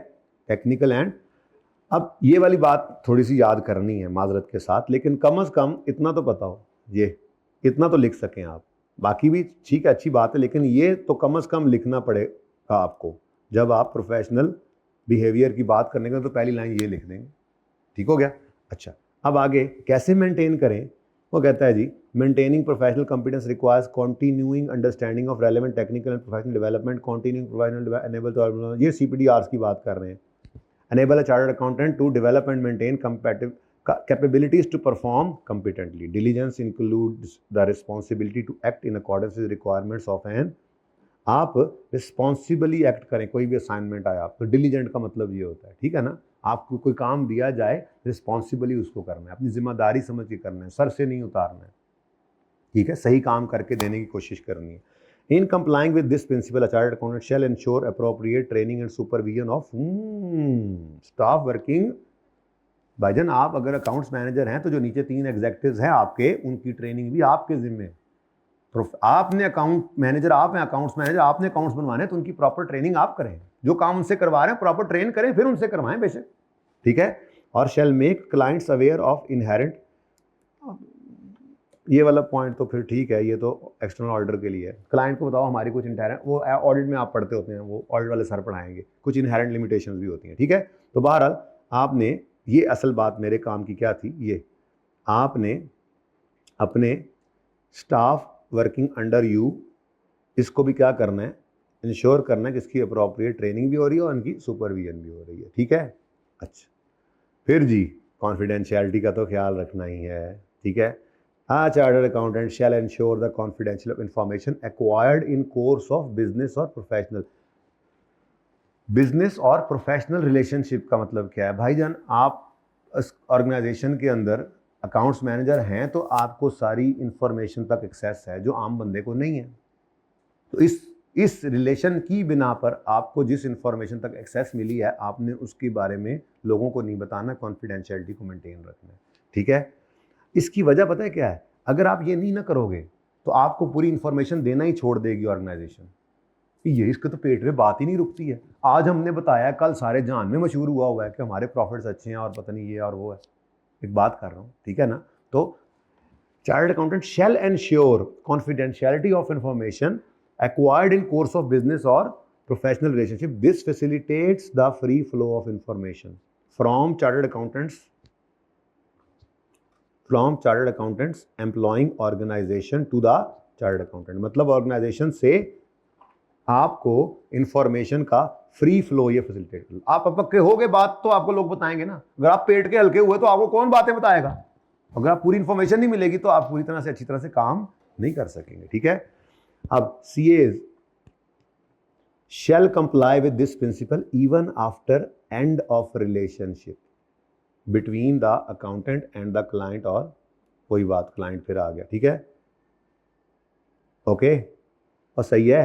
Speaker 1: टेक्निकल एंड। अब ये वाली बात थोड़ी सी याद करनी है माजरत के साथ, लेकिन कम से कम इतना तो पता हो, ये इतना तो लिख सकें आप, बाकी भी ठीक है अच्छी बात है, लेकिन ये तो कम से कम लिखना पड़ेगा आपको। जब आप प्रोफेशनल बिहेवियर की बात करने का तो पहली लाइन ये लिख देंगे, ठीक हो गया। अच्छा, अब आगे कैसे मेंटेन करें, वो कहता है जी, maintaining professional competence requires continuing understanding of relevant technical and professional development, continuing professional enable to, ये CPDRs की बात कर रहे हैं। enable a chartered accountant to develop and maintain capabilities to perform competently. Diligence includes the responsibility to act in accordance with requirements of an, आप रिस्पॉन्सिबली एक्ट करें, कोई भी असाइनमेंट आया आप तो डिलीजेंट का मतलब ये होता है, ठीक है ना, आपको कोई काम दिया जाए रिस्पॉन्सिबली उसको करना है, अपनी जिम्मेदारी समझ के करना है, सर से नहीं उतारना है, ठीक है, सही काम करके देने की कोशिश करनी है। In complying with this principle, a chartered accountant shall ensure appropriate training and supervision of staff working। भाईजान, आप अगर अकाउंट्स मैनेजर हैं तो जो नीचे 3 एग्जेक्टिव्स हैं आपके, उनकी ट्रेनिंग भी आपके जिम्मे। आपने अकाउंट मैनेजर, आप हैं अकाउंट्स मैनेजर, आपने अकाउंट्स बनवाने तो उनकी प्रॉपर ट्रेनिंग आप करें, जो काम उनसे करवा रहे हैं प्रॉपर ट्रेन करें, फिर उनसे करवाएं बेशक, ठीक है। और शैल make clients aware of inherent, ये वाला पॉइंट तो फिर ठीक है, ये तो एक्सटर्नल ऑर्डर के लिए है, क्लाइंट को बताओ हमारी कुछ इनहेरेंट, वो ऑडिट में आप पढ़ते होते हैं, वो ऑडिट वाले सर पढ़ाएंगे, कुछ इनहेरेंट लिमिटेशंस भी होती हैं, ठीक है। तो बहरहाल आपने, ये असल बात मेरे काम की क्या थी, ये आपने अपने स्टाफ वर्किंग अंडर यू, इसको भी क्या करना है, इंश्योर करना है कि इसकी अप्रोप्रिएट ट्रेनिंग भी हो रही है और इनकी सुपरविजन भी हो रही है, ठीक है। अच्छा, फिर जी कॉन्फिडेंशियलिटी का तो ख्याल रखना ही है, ठीक है। A chartered accountant shall ensure the confidentiality of information acquired in course of business or professional. Business और प्रोफेशनल रिलेशनशिप का मतलब क्या है भाईजान? आप इस ऑर्गेनाइजेशन के अंदर अकाउंट्स मैनेजर हैं तो आपको सारी इंफॉर्मेशन तक एक्सेस है जो आम बंदे को नहीं है। तो इस रिलेशन की बिना पर आपको जिस इंफॉर्मेशन तक एक्सेस मिली है आपने उसके बारे में लोगों को नहीं बताना, कॉन्फिडेंशियलिटी को मेंटेन रखना है, ठीक है। इसकी वजह पता है क्या है? अगर आप ये नहीं ना करोगे तो आपको पूरी इंफॉर्मेशन देना ही छोड़ देगी ऑर्गेनाइजेशन। ये इसके तो पेट में बात ही नहीं रुकती है, आज हमने बताया कल सारे जहान में मशहूर हुआ है कि हमारे प्रॉफिट्स अच्छे हैं और पता नहीं ये और वो है। एक बात कर रहा हूँ, ठीक है ना। तो chartered accountant shell ensure confidentiality of information acquired in course of business or professional relationship. This facilitates the free flow of information from chartered accountants employing organization to the chartered accountant. मतलब ऑर्गेनाइजेशन से आपको इंफॉर्मेशन का फ्री फ्लो ये फैसिलिटेट। आप पक्के हो गए बात तो आपको लोग बताएंगे ना। अगर आप पेट के हल्के हुए तो आपको कौन बातें बताएगा? अगर आप पूरी इंफॉर्मेशन नहीं मिलेगी तो आप पूरी तरह से अच्छी तरह से काम नहीं कर सकेंगे, ठीक है। अब CAs shall comply with this principle even after end of relationship between the accountant and the client, और कोई बात क्लाइंट फिर आ गया, ठीक है, ओके। और सही है,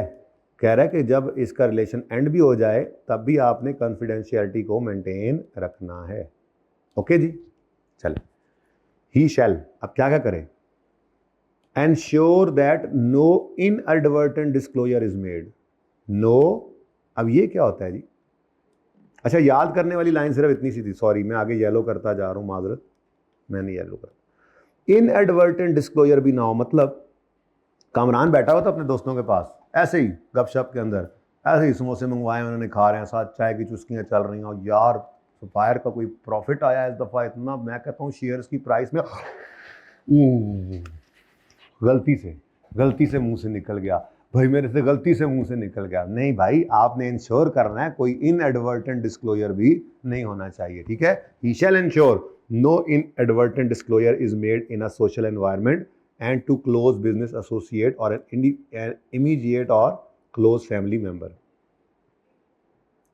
Speaker 1: कह रहा है कि जब इसका रिलेशन एंड भी हो जाए तब भी आपने कॉन्फिडेंशियलिटी को मेंटेन रखना है, ओके जी। चल, ही शैल, अब क्या क्या करें? Ensure that no inadvertent disclosure is made. No, अब ये क्या होता है जी? अच्छा, याद करने वाली लाइन सिर्फ इतनी सी थी, सॉरी मैं आगे येलो करता जा रहा हूँ, माजरत, मैंने येलो कर। इनएडवर्टेंट डिस्क्लोजर भी ना हो, मतलब कामरान बैठा हो तो अपने दोस्तों के पास ऐसे ही गपशप के अंदर ऐसे ही समोसे मंगवाए उन्होंने, खा रहे हैं, साथ चाय की चुस्कियाँ चल रही हैं, और यार सफायर का कोई प्रॉफिट आया इस दफ़ा इतना, मैं कहता हूँ शेयर्स की प्राइस में गलती से मुंह से निकल गया भाई, मेरे से गलती से मुंह से निकल गया। नहीं भाई, आपने इंश्योर करना है कोई इनएडवर्टेंट डिस्क्लोजर भी नहीं होना चाहिए, ठीक है। He shall ensure no inadvertent disclosure is made in a social environment and to close business associate or an immediate or close family member.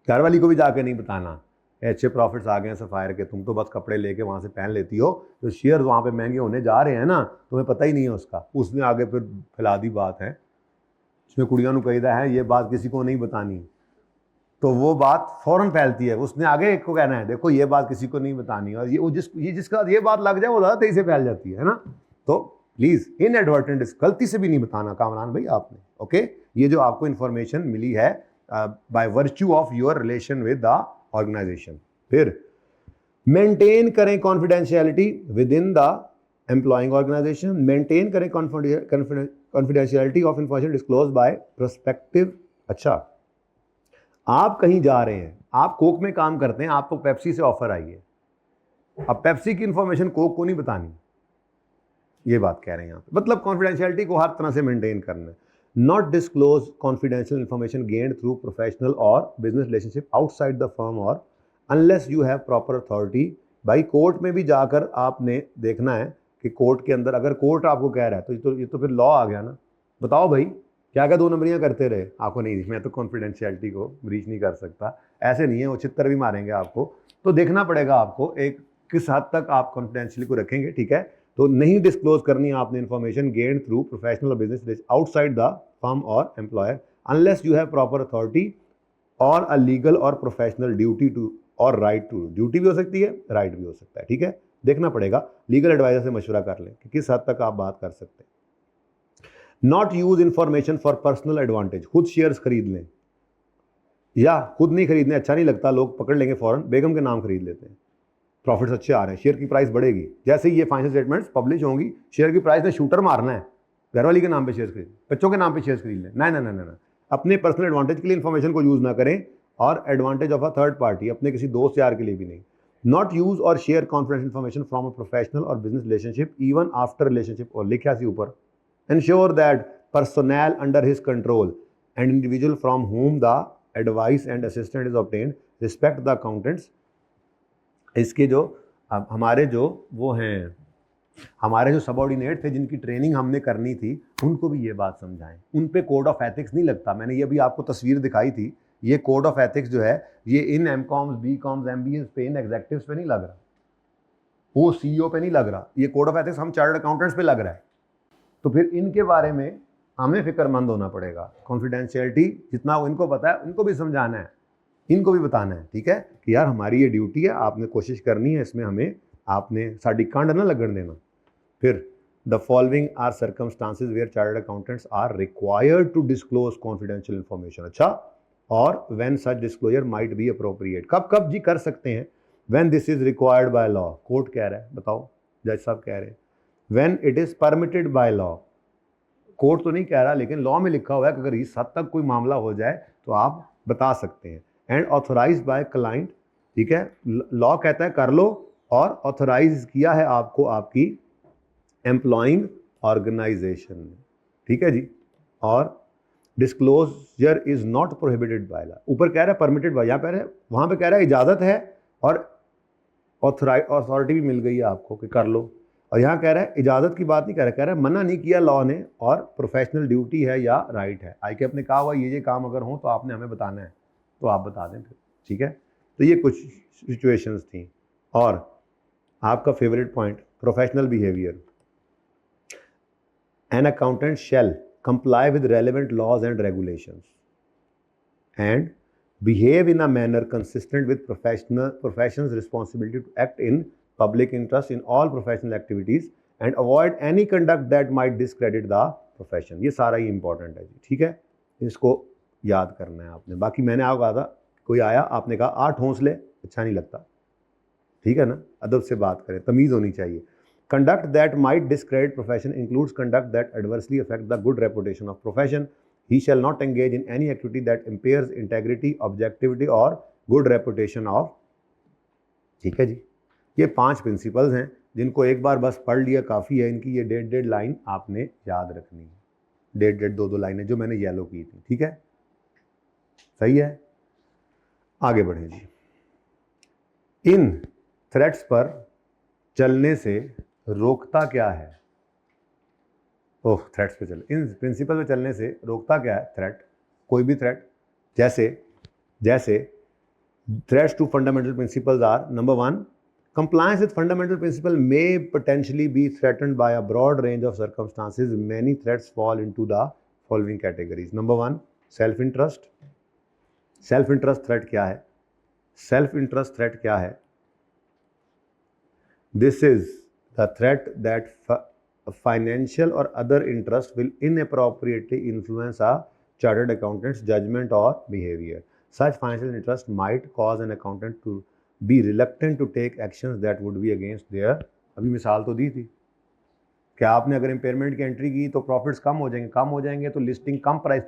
Speaker 1: घर वाली को भी जाके नहीं बताना अच्छे प्रॉफिट्स आ गए हैं सफायर के, तुम तो बस कपड़े लेके वहाँ से पहन लेती हो, तो शेयर वहाँ पे महंगे होने जा रहे हैं ना, तुम्हें पता ही नहीं है उसका। उसने आगे फिर फैला दी बात है, इसमें कुड़ियों को कहीदा है ये बात किसी को नहीं बतानी, तो वो बात फौरन फैलती है। उसने आगे एक को कहना है देखो ये बात किसी को नहीं बतानी, और ये जिसका ये बात लग जाए वो ज़्यादा तेजी से फैल जाती है ना। तो प्लीज़ इनएडवर्टेंट गलती से भी नहीं बताना कामरान भाई आपने, ओके। ये जो आपको इन्फॉर्मेशन मिली है by virtue of your relation with the organisation. फिर मेंटेन करें confidentiality within the employing organisation, maintain करें confidentiality of information disclose by prospective. अच्छा, आप कहीं जा रहे हैं, आप कोक में काम करते हैं, आपको पेप्सी से ऑफर आई है, अब पेप्सी की इंफॉर्मेशन कोक को नहीं बतानी, ये बात कह रहे हैं यहाँ पे। मतलब कॉन्फिडेंशियलिटी को हर तरह से मेंटेन करना है। Not disclose confidential information gained through professional or business relationship outside the firm or unless you have proper authority। भाई कोर्ट में भी जाकर आपने देखना है कि कोर्ट के अंदर अगर कोर्ट आपको कह रहा है तो ये तो फिर लॉ आ गया ना। बताओ भाई क्या क्या दो नंबरियाँ करते रहे, आपको नहीं, मैं तो कॉन्फिडेंशियलिटी को ब्रीच नहीं कर सकता, ऐसे नहीं है, वो चित्तर भी मारेंगे आपको। तो देखना पड़ेगा आपको एक किस हद तक आप कॉन्फिडेंशियली को रखेंगे, ठीक है। तो नहीं डिस्क्लोज करनी है आपने इन्फॉर्मेशन गेन थ्रू प्रोफेशनल और बिजनेस आउटसाइड द फर्म और employer unless you have proper authority और अ लीगल और प्रोफेशनल ड्यूटी टू और राइट टू। ड्यूटी भी हो सकती है, राइट भी हो सकता है, ठीक है। देखना पड़ेगा, लीगल एडवाइजर से मशवरा कर लें कि किस हद तक आप बात कर सकते हैं। Not use information for personal advantage, खुद शेयर्स खरीद लें या खुद नहीं खरीदने, अच्छा नहीं लगता, लोग पकड़ लेंगे फौरन, बेगम के नाम खरीद लेते हैं, प्रॉफिट्स अच्छे आ रहे हैं, शेयर की प्राइस बढ़ेगी, जैसे ही ये फाइनेंशियल स्टेटमेंट्स पब्लिश होंगी शेयर की प्राइस ने शूटर मारना है, घरवाली के नाम पे शेयर खरीद, बच्चों के नाम पे शेयर खरीद लें। ना, अपने पर्सनल एडवांटेज के लिए इन्फॉर्मेशन को यूज़ ना करें और advantage of a third party, अपने किसी दोस्त यार के लिए भी नहीं। Not use or share confidential information from a professional और business relationship even after relationship, और लिखा सी ऊपर, ensure that personnel under his control and individual from home the advice and assistant is obtained, respect the accountants. इसके जो हमारे जो वो हैं, हमारे जो सबऑर्डिनेट थे जिनकी ट्रेनिंग हमने करनी थी, उनको भी ये बात समझाएं। उन पे कोड ऑफ एथिक्स नहीं लगता। मैंने ये भी आपको तस्वीर दिखाई थी, ये कोड ऑफ एथिक्स जो है ये इन एमकॉम्स, बीकॉम्स, एमबीएस पे, इन एग्जेक्टिव्स पे नहीं लग रहा, वो सीईओ पे नहीं लग रहा। ये कोड ऑफ एथिक्स हम चार्टर्ड अकाउंटेंट्स पे लग रहा है। तो फिर इनके बारे में हमें फिक्रमंद होना पड़ेगा। कॉन्फिडेंशियलिटी जितना इनको पता है उनको भी समझाना है, इनको भी बताना है, ठीक है, कि यार हमारी ये ड्यूटी है, आपने कोशिश करनी है, इसमें हमें आपने साड़ी कांड ना लगन देना। फिर the following are circumstances where chartered accountants are required to disclose confidential information. अच्छा, और when such disclosure might be appropriate, कब कब जी कर सकते हैं? When this is required by law, court कह रहा है, बताओ, जज साहब कह रहे हैं। When it is permitted by law, court तो नहीं कह रहा लेकिन लॉ में लिखा हुआ है कि अगर इस हद तक कोई मामला हो जाए तो आप बता सकते हैं। एंड ऑथोराइज्ड बाय क्लाइंट, ठीक है, लॉ कहता है कर लो, और ऑथोराइज किया है आपको आपकी एम्प्लॉइंग ऑर्गेनाइजेशन ने, ठीक है जी। और disclosure is not prohibited by law, ऊपर कह रहा है परमिटेड बाय, यहाँ पर वहाँ पे कह रहा है इजाज़त है और अथॉरिटी भी मिल गई है आपको कि कर लो। और यहाँ कह रहा है इजाज़त की बात नहीं कह रहा है मना नहीं किया लॉ ने, और प्रोफेशनल ड्यूटी है या राइट है। आई के अपने कहा हुआ ये काम अगर हो तो आपने हमें बताना है, तो आप बता दें फिर, ठीक है। तो ये कुछ सिचुएशंस थी। और आपका favourite point, professional behaviour. An accountant shell comply with relevant laws and regulations and behave in a manner consistent with profession's responsibility to act in public interest in all professional activities and avoid any conduct that might discredit the profession। ये सारा ही इंपॉर्टेंट है जी, ठीक है, इसको याद करना है आपने। बाकी मैंने आपको कहा था, कोई आया आपने कहा 8 हौसले, अच्छा नहीं लगता, ठीक है ना, अदब से बात करें, तमीज़ होनी चाहिए। Conduct that might discredit profession includes conduct that adversely affect the good reputation of profession. He shall not engage in any activity that impairs integrity, objectivity or good reputation of, ठीक है जी। ये 5 प्रिंसिपल्स हैं जिनको एक बार बस पढ़ लिया काफ़ी है। इनकी ये डेढ़ लाइन आपने याद रखनी है, डेढ़ 2 लाइनें जो मैंने येलो की थी, ठीक है, सही है। आगे बढ़ें जी। इन थ्रेड्स पर चलने से रोकता क्या है? ओह, थ्रेट्स पे चले, इन प्रिंसिपल पे चलने से रोकता क्या है? थ्रेट, कोई भी थ्रेट। जैसे threats to fundamental principles are, number 1, compliance with fundamental principle may potentially be threatened by a broad range of circumstances. Many threats fall into the following categories. Number 1, self interest। Self interest threat क्या है? सेल्फ इंटरेस्ट थ्रेट क्या है? This is the threat that financial or other interest will inappropriately influence a chartered accountant's judgment or behavior. Such financial interest might cause an accountant to be reluctant to take actions that would be against their, अभी मिसाल तो दी थी कि आपने अगर इम्पेयरमेंट की एंट्री की तो प्रॉफिट्स कम हो जाएंगे तो लिस्टिंग कम प्राइस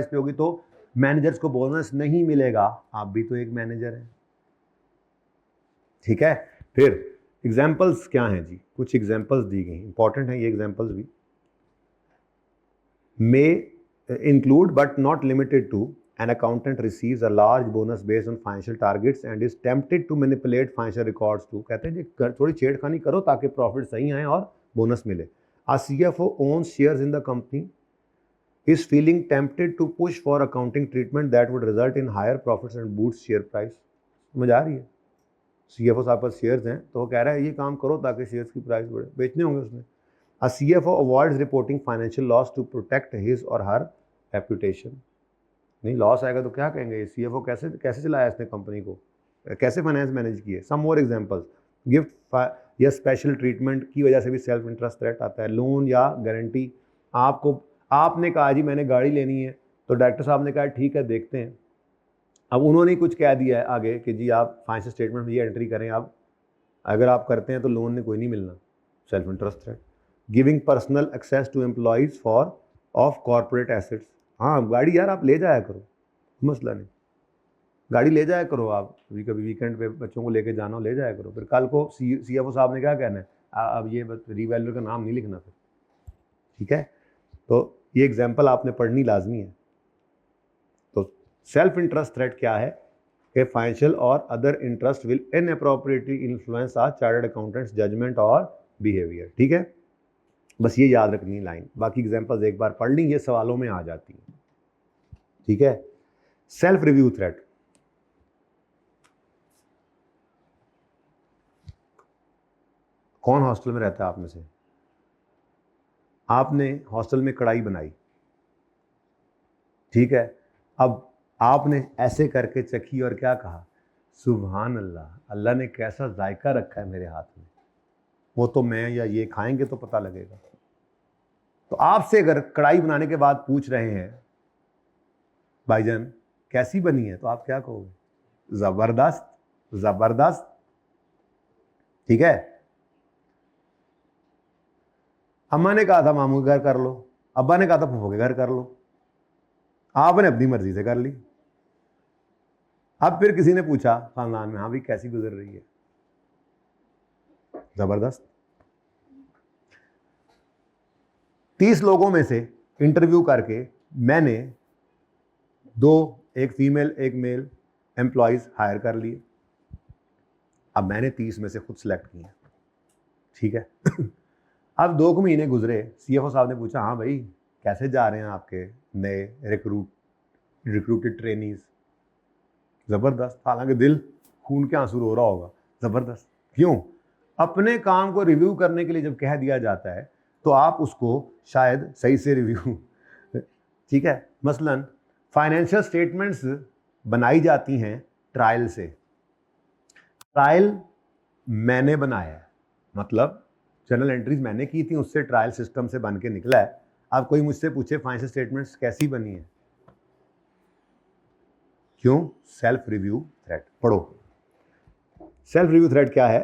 Speaker 1: पे होगी तो मैनेजर्स को बोनस नहीं मिलेगा। आप भी तो एक मैनेजर हैं, ठीक है। फिर एग्जाम्पल्स क्या हैं जी? कुछ एग्जाम्पल्स दी गई, इंपॉर्टेंट है ये एग्जाम्पल्स भी। May include but not limited to, an accountant receives a large bonus based on financial targets and is tempted to manipulate financial records too। कहते हैं जी थोड़ी छेड़खानी करो ताकि प्रॉफिट सही आए और बोनस मिले। A CFO owns shares in the company is feeling tempted to push for accounting treatment that would result in higher profits and boost share price। समझ आ रही है? CFO साहब पास शेयर्स हैं तो वो कह रहा है ये काम करो ताकि शेयर्स की प्राइस बढ़े, बेचने होंगे उसने। A CFO avoids reporting financial loss to protect his or her reputation। नहीं, लॉस आएगा तो क्या कहेंगे, CFO कैसे चलाया इसने कंपनी को, कैसे फाइनेंस मैनेज किए। सम मोर एग्जांपल्स, गिफ्ट या स्पेशल ट्रीटमेंट की वजह से भी सेल्फ इंटरेस्ट थ्रेट आता है। लोन या गारंटी, आपने कहा जी मैंने गाड़ी लेनी है तो डायरेक्टर साहब ने कहा ठीक है देखते हैं, अब उन्होंने कुछ कह दिया है आगे कि जी आप फाइनेंशियल स्टेटमेंट में ये एंट्री करें, आप अगर आप करते हैं तो लोन ने कोई नहीं मिलना, self interest threat. Giving personal access to employees for of corporate assets, हाँ गाड़ी यार आप ले जाया करो, मसला नहीं, गाड़ी ले जाया करो आप, कभी वीकेंड पे बच्चों को लेके जाना हो ले जाया करो। फिर कल को CFO साहब ने क्या कहना है, अब ये रीवैल्यूर का नाम नहीं लिखना फिर, ठीक है। तो ये एग्जाम्पल आपने पढ़नी लाजमी है। सेल्फ इंटरेस्ट थ्रेट क्या है कि फाइनेंशियल और other interest will inappropriately influence a chartered accountants judgement और बिहेवियर। ठीक है, बस ये याद रखनी लाइन, बाकी एग्जांपल्स एक बार पढ़ ली, ये सवालों में आ जाती हैं। ठीक है, सेल्फ रिव्यू थ्रेट, कौन हॉस्टल में रहता है आप में से? आपने हॉस्टल में कढ़ाई बनाई, ठीक है, अब आपने ऐसे करके चखी और क्या कहा, सुभान अल्लाह, अल्लाह ने कैसा जायका रखा है मेरे हाथ में, वो तो मैं या ये खाएंगे तो पता लगेगा। तो आपसे अगर कढ़ाई बनाने के बाद पूछ रहे हैं भाईजान कैसी बनी है, तो आप क्या कहोगे? जबरदस्त, जबरदस्त। ठीक है, अम्मा ने कहा था मामू के घर कर लो, अब्बा ने कहा था फूफो के घर कर लो, आपने अपनी मर्जी से कर ली। अब फिर किसी ने पूछा खानदान में, हाँ भाई कैसी गुजर रही है, जबरदस्त। 30 लोगों में से इंटरव्यू करके मैंने 2, एक फीमेल एक मेल एम्प्लॉयज हायर कर लिए। अब मैंने 30 में से खुद सेलेक्ट किया। ठीक है अब 2 महीने गुजरे, सीएफओ साहब ने पूछा, हाँ भाई कैसे जा रहे हैं आपके नए रिक्रूटेड ट्रेनीज? जबरदस्त। हालांकि दिल खून के आंसू रो रहा होगा, जबरदस्त। क्यों? अपने काम को रिव्यू करने के लिए जब कह दिया जाता है तो आप उसको शायद सही से रिव्यू ठीक है, मसलन फाइनेंशियल स्टेटमेंट्स बनाई जाती हैं ट्रायल से। ट्रायल मैंने बनाया है, मतलब जनरल एंट्रीज मैंने की थी, उससे ट्रायल सिस्टम से बन के निकला है। अब कोई मुझसे पूछे फाइनेंशियल स्टेटमेंट्स कैसी बनी है, क्यों? Self review threat. पढ़ो, सेल्फ रिव्यू थ्रेट क्या है?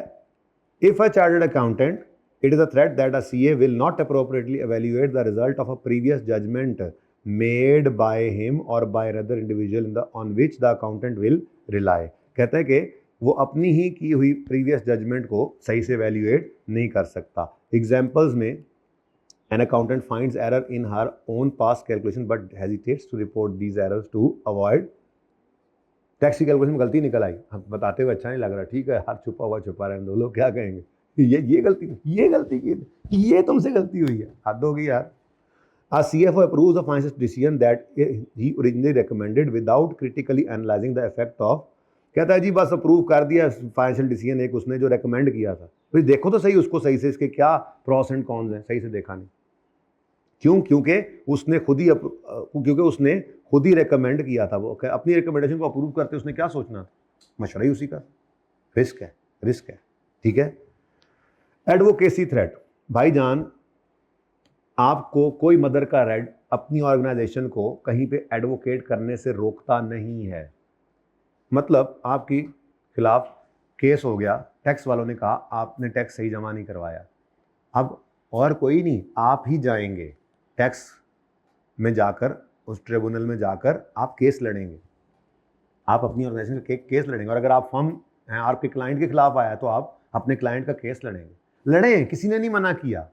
Speaker 1: If a chartered accountant, it is a threat that a CA will not appropriately evaluate the result of a previous judgment made by him or by another individual in the on which the accountant will rely। कहता है कि वो अपनी ही की हुई प्रीवियस जजमेंट को सही से वैल्यूएट नहीं कर सकता। एग्जाम्पल्स में an accountant finds error in her own past calculation but hesitates to report these errors to avoid tax की कैलकुलेशन में गलती निकल आई, हम बताते हुए अच्छा नहीं लग रहा, ठीक है यार छुपा हुआ छुपा रहने दो, लोग क्या कहेंगे, ये गलती की, ये तुमसे गलती हुई है, हद हो गई यार। A CFO approves a financial decision that he originally recommended without critically analyzing the effect of, कहता है जी बस अप्रूव कर दिया फाइनेंशियल डिसीजन एक उसने जो रेकमेंड किया था, फिर देखो तो सही उसको सही से, इसके क्या प्रॉस एंड कॉन्स हैं, सही से देखा नहीं। क्यों? क्योंकि उसने खुद ही रेकमेंड किया था, वो अपनी रिकमेंडेशन को अप्रूव करते उसने क्या सोचना था, मशवरा ही उसी का, रिस्क है। ठीक है, एडवोकेसी थ्रेट, भाईजान आपको कोई मदर का रेड अपनी ऑर्गेनाइजेशन को कहीं पे एडवोकेट करने से रोकता नहीं है। मतलब आपकी खिलाफ केस हो गया, टैक्स वालों ने कहा आपने टैक्स सही जमा नहीं करवाया, अब और कोई नहीं, आप ही जाएंगे टैक्स में जाकर, उस ट्रिब्यूनल में जाकर आप केस लड़ेंगे, आप अपनी ऑर्गेनाइजेशन का केस लड़ेंगे। और अगर आप फर्म हैं, आपके क्लाइंट के खिलाफ आया तो आप अपने क्लाइंट का केस लड़ेंगे। लड़ें, किसी ने नहीं मना किया,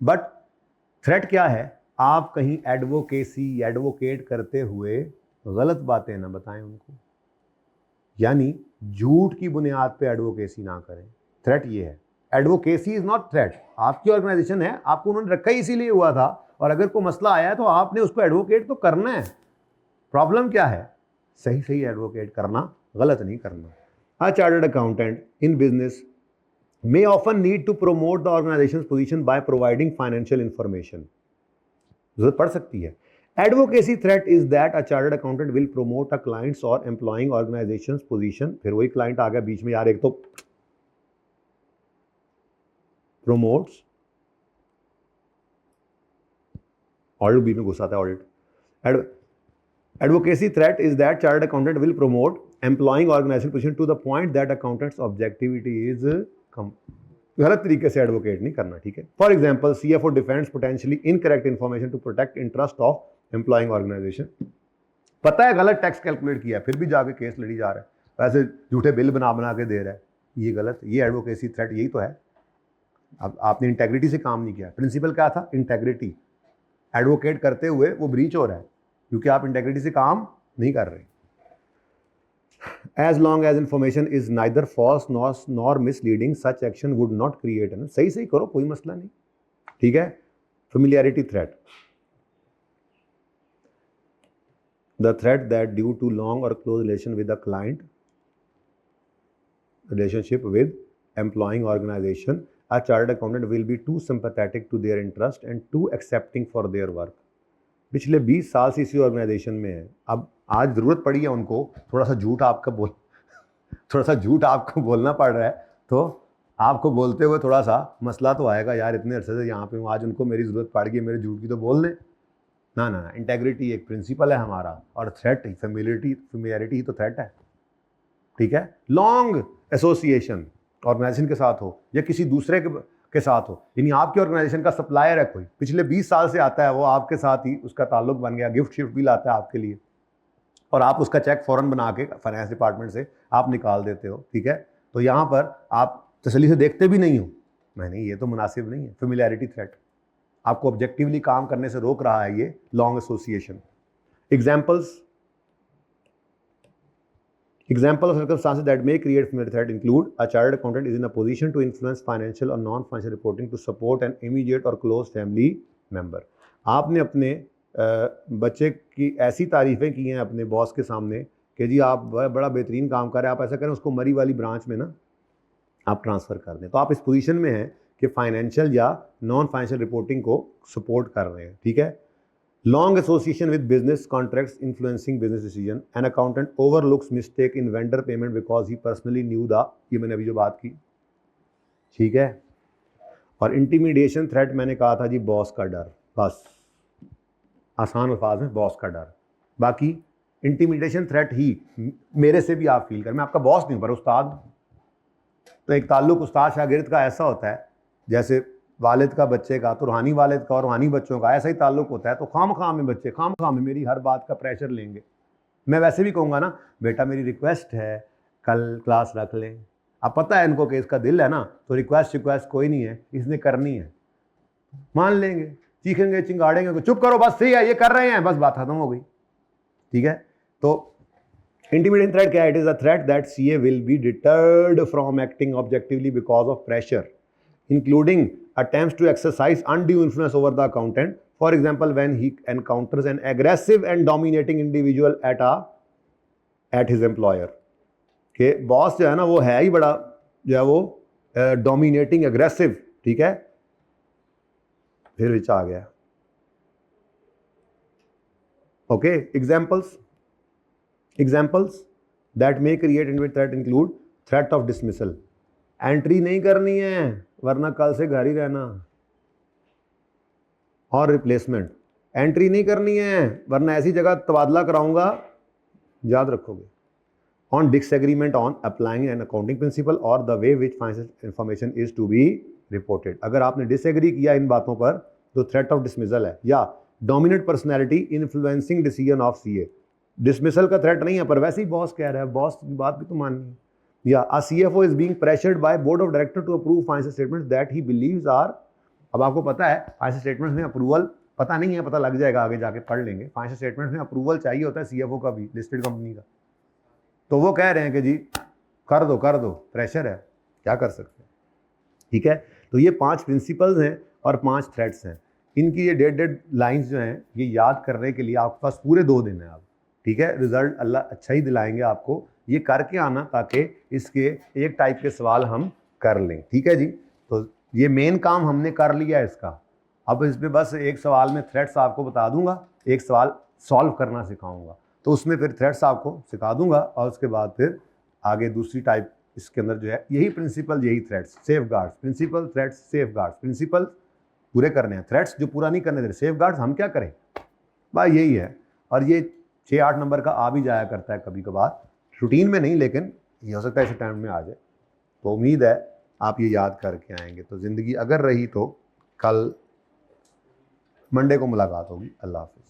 Speaker 1: बट थ्रेट क्या है? आप कहीं एडवोकेट करते हुए गलत बातें ना बताएं उनको, यानी झूठ की बुनियाद पे एडवोकेसी ना करें। थ्रेट ये है, एडवोकेसी इज नॉट थ्रेट। आपकी ऑर्गेनाइजेशन है, आपको उन्होंने रखा ही इसीलिए हुआ था, और अगर कोई मसला आया है तो आपने उसको एडवोकेट तो करना है। प्रॉब्लम क्या है? सही एडवोकेट करना, गलत नहीं करना। अ chartered accountant in business may often need to promote the organization's position by providing financial information। जरूरत पड़ सकती है। Advocacy threat is that a chartered accountant will promote a client's or employing organization's position। फिर वही क्लाइंट आ गया बीच में यार, एक तो promotes, ऑडिट बीच में घुसाता है audit. Advocacy threat is that chartered accountant will promote employing organization position to the point that accountant's objectivity is गलत तरीके से एडवोकेट नहीं करना। ठीक है, for example CFO defends potentially incorrect information to protect interest of employing organisation. पता है गलत टैक्स कैलकुलेट किया, फिर भी जाके केस लड़ी जा रहा है, वैसे झूठे बिल बना के दे रहा है, ये गलत। ये एडवोकेसी थ्रेट यही तो है। अब आपने इंटेग्रिटी से काम नहीं किया। प्रिंसिपल क्या था? इंटेग्रिटी। एडवोकेट करते हुए वो ब्रीच हो रहा है, क्योंकि आप इंटेग्रिटी से काम नहीं कर रही। As long as information is neither false nor misleading, such action would not create an, सही सही करो, कोई मसला नहीं, ठीक है। Familiarity threat, the threat that due to long or close relation with the client, relationship with employing organization, a chartered accountant will be too sympathetic to their interest and too accepting for their work. पिछले 20 साल से इसी ऑर्गेनाइजेशन में है, अब आज ज़रूरत पड़ी है उनको, थोड़ा सा झूठ आपको बोलना पड़ रहा है, तो आपको बोलते हुए थोड़ा सा मसला तो आएगा, यार इतने अरसे से यहाँ पे हूँ, आज उनको मेरी ज़रूरत पड़ गई, मेरे झूठ की तो बोल दें ना। इंटेग्रिटी एक प्रिंसिपल है हमारा, और थ्रेट फेमिलियरिटी ही तो थ्रेट है, ठीक है। लॉन्ग एसोसिएशन ऑर्गेनाइजेशन के साथ हो या किसी दूसरे के साथ हो, यानी आपकी ऑर्गेनाइजेशन का सप्लायर है कोई, पिछले 20 साल से आता है वो, आपके साथ ही उसका ताल्लुक बन गया, गिफ्ट शिफ्ट भी लाता है आपके लिए, और आप उसका चेक फ़ौरन बना के फाइनेंस डिपार्टमेंट से आप निकाल देते हो, ठीक है। तो यहाँ पर आप तसल्ली से देखते भी नहीं हो, नहीं ये तो मुनासिब नहीं है। फेमिलियरिटी थ्रेट आपको ऑब्जेक्टिवली काम करने से रोक रहा है, ये long association. Example of circumstances that may create familiar threat include a chartered accountant is in a position to influence financial or non-financial reporting to support an immediate or close family member. आपने अपने बच्चे की ऐसी तारीफ़ें की हैं अपने बॉस के सामने कि जी आप बड़ा बेहतरीन काम कर रहे हैं, आप ऐसा करें उसको मरी वाली ब्रांच में ना आप ट्रांसफ़र कर दें, तो आप इस पोजीशन में हैं कि फाइनेंशियल या नॉन फाइनेंशियल रिपोर्टिंग को सपोर्ट कर रहे हैं, ठीक है। Long association with business contracts influencing business decision. An accountant overlooks mistake in vendor payment because he personally knew the, ये मैंने अभी जो बात की, ठीक है। और इंटिमिडेशन थ्रेट मैंने कहा था जी, बॉस का डर, बस आसान अल्फाज में बॉस का डर। बाकी इंटिमिडेशन थ्रेट ही मेरे से भी आप फील करें, मैं आपका बॉस नहीं हूँ पर उस्ताद, तो एक ताल्लुक उस्ताद शागिर्द का ऐसा होता है जैसे वालिद का बच्चे का, तो रूहानी वालिद का और रूहानी बच्चों का ऐसा ही ताल्लुक होता है। तो खाम में बच्चे खाम में मेरी हर बात का प्रेशर लेंगे। मैं वैसे भी कहूँगा ना, बेटा मेरी रिक्वेस्ट है कल क्लास रख लें, अब पता है इनको कि इसका दिल है ना, तो रिक्वेस्ट कोई नहीं है, इसने करनी है, मान लेंगे, चीखेंगे चिंगाड़ेंगे, चुप करो बस, सही है ये कर रहे हैं, बस बात खत्म हो गई, ठीक है। तो इंटिमिडेटिंग थ्रेट क्या है? It is a threat that CA will be deterred from acting objectively because of pressure, including attempts to exercise undue influence over the accountant. For example, when he encounters an aggressive and dominating individual at his employer. के बॉस जो है ना वो है ही बड़ा जो है वो डोमिनेटिंग एग्रेसिव, ठीक है। फिर विच आ गया, okay. Examples that may create individual threat include threat of dismissal, entry नहीं करनी है वरना कल से घर ही रहना, और रिप्लेसमेंट, एंट्री नहीं करनी है वरना ऐसी जगह तबादला कराऊंगा, याद रखोगे। On disagreement on applying an accounting principle or the way which financial information is to be reported, अगर आपने डिसएग्री किया इन बातों पर तो थ्रेट ऑफ डिसमिसल है। या dominant personality influencing decision of CA, dismissal का थ्रेट नहीं है पर वैसे ही बॉस कह रहा है, बॉस की बात भी तो माननी है। या a CFO is being pressured by board of director to approve financial statements that he believes are, अब आपको पता है फाइनेंशियल स्टेटमेंट्स में अप्रूवल, पता नहीं है, पता लग जाएगा आगे जाके पढ़ लेंगे, फाइनेंशियल स्टेटमेंट्स में अप्रूवल चाहिए होता है CFO का भी, लिस्टेड कंपनी का, तो वो कह रहे हैं कि जी कर दो, प्रेशर है, क्या कर सकते हैं, ठीक है। तो ये 5 प्रिंसिपल्स हैं और 5 थ्रेट्स हैं, इनकी ये डेड लाइन्स जो हैं ये याद करने के लिए आपके पास पूरे 2 दिन हैं आप, ठीक है। रिजल्ट अल्लाह अच्छा ही दिलाएंगे आपको, ये करके आना ताकि इसके एक टाइप के सवाल हम कर लें, ठीक है जी। तो ये मेन काम हमने कर लिया है इसका, अब इस पर बस एक सवाल में थ्रेट्स आपको बता दूंगा, एक सवाल सॉल्व करना सिखाऊंगा, तो उसमें फिर थ्रेट्स आपको सिखा दूंगा, और उसके बाद फिर आगे दूसरी टाइप इसके अंदर जो है यही प्रिंसिपल, यही threats, safeguards, principle, threats, safeguards. Principle पूरे करने हैं, थ्रेट्स जो पूरा नहीं करने दे, सेफ गार्ड्स हम क्या करें, भाई यही है। और ये 6-8 नंबर का आ भी जाया करता है कभी कभार, रूटीन में नहीं, लेकिन ये हो सकता है इस टाइम में आ जाए, तो उम्मीद है आप ये याद करके आएंगे। तो ज़िंदगी अगर रही तो कल मंडे को मुलाकात होगी। अल्लाह हाफ़िज़।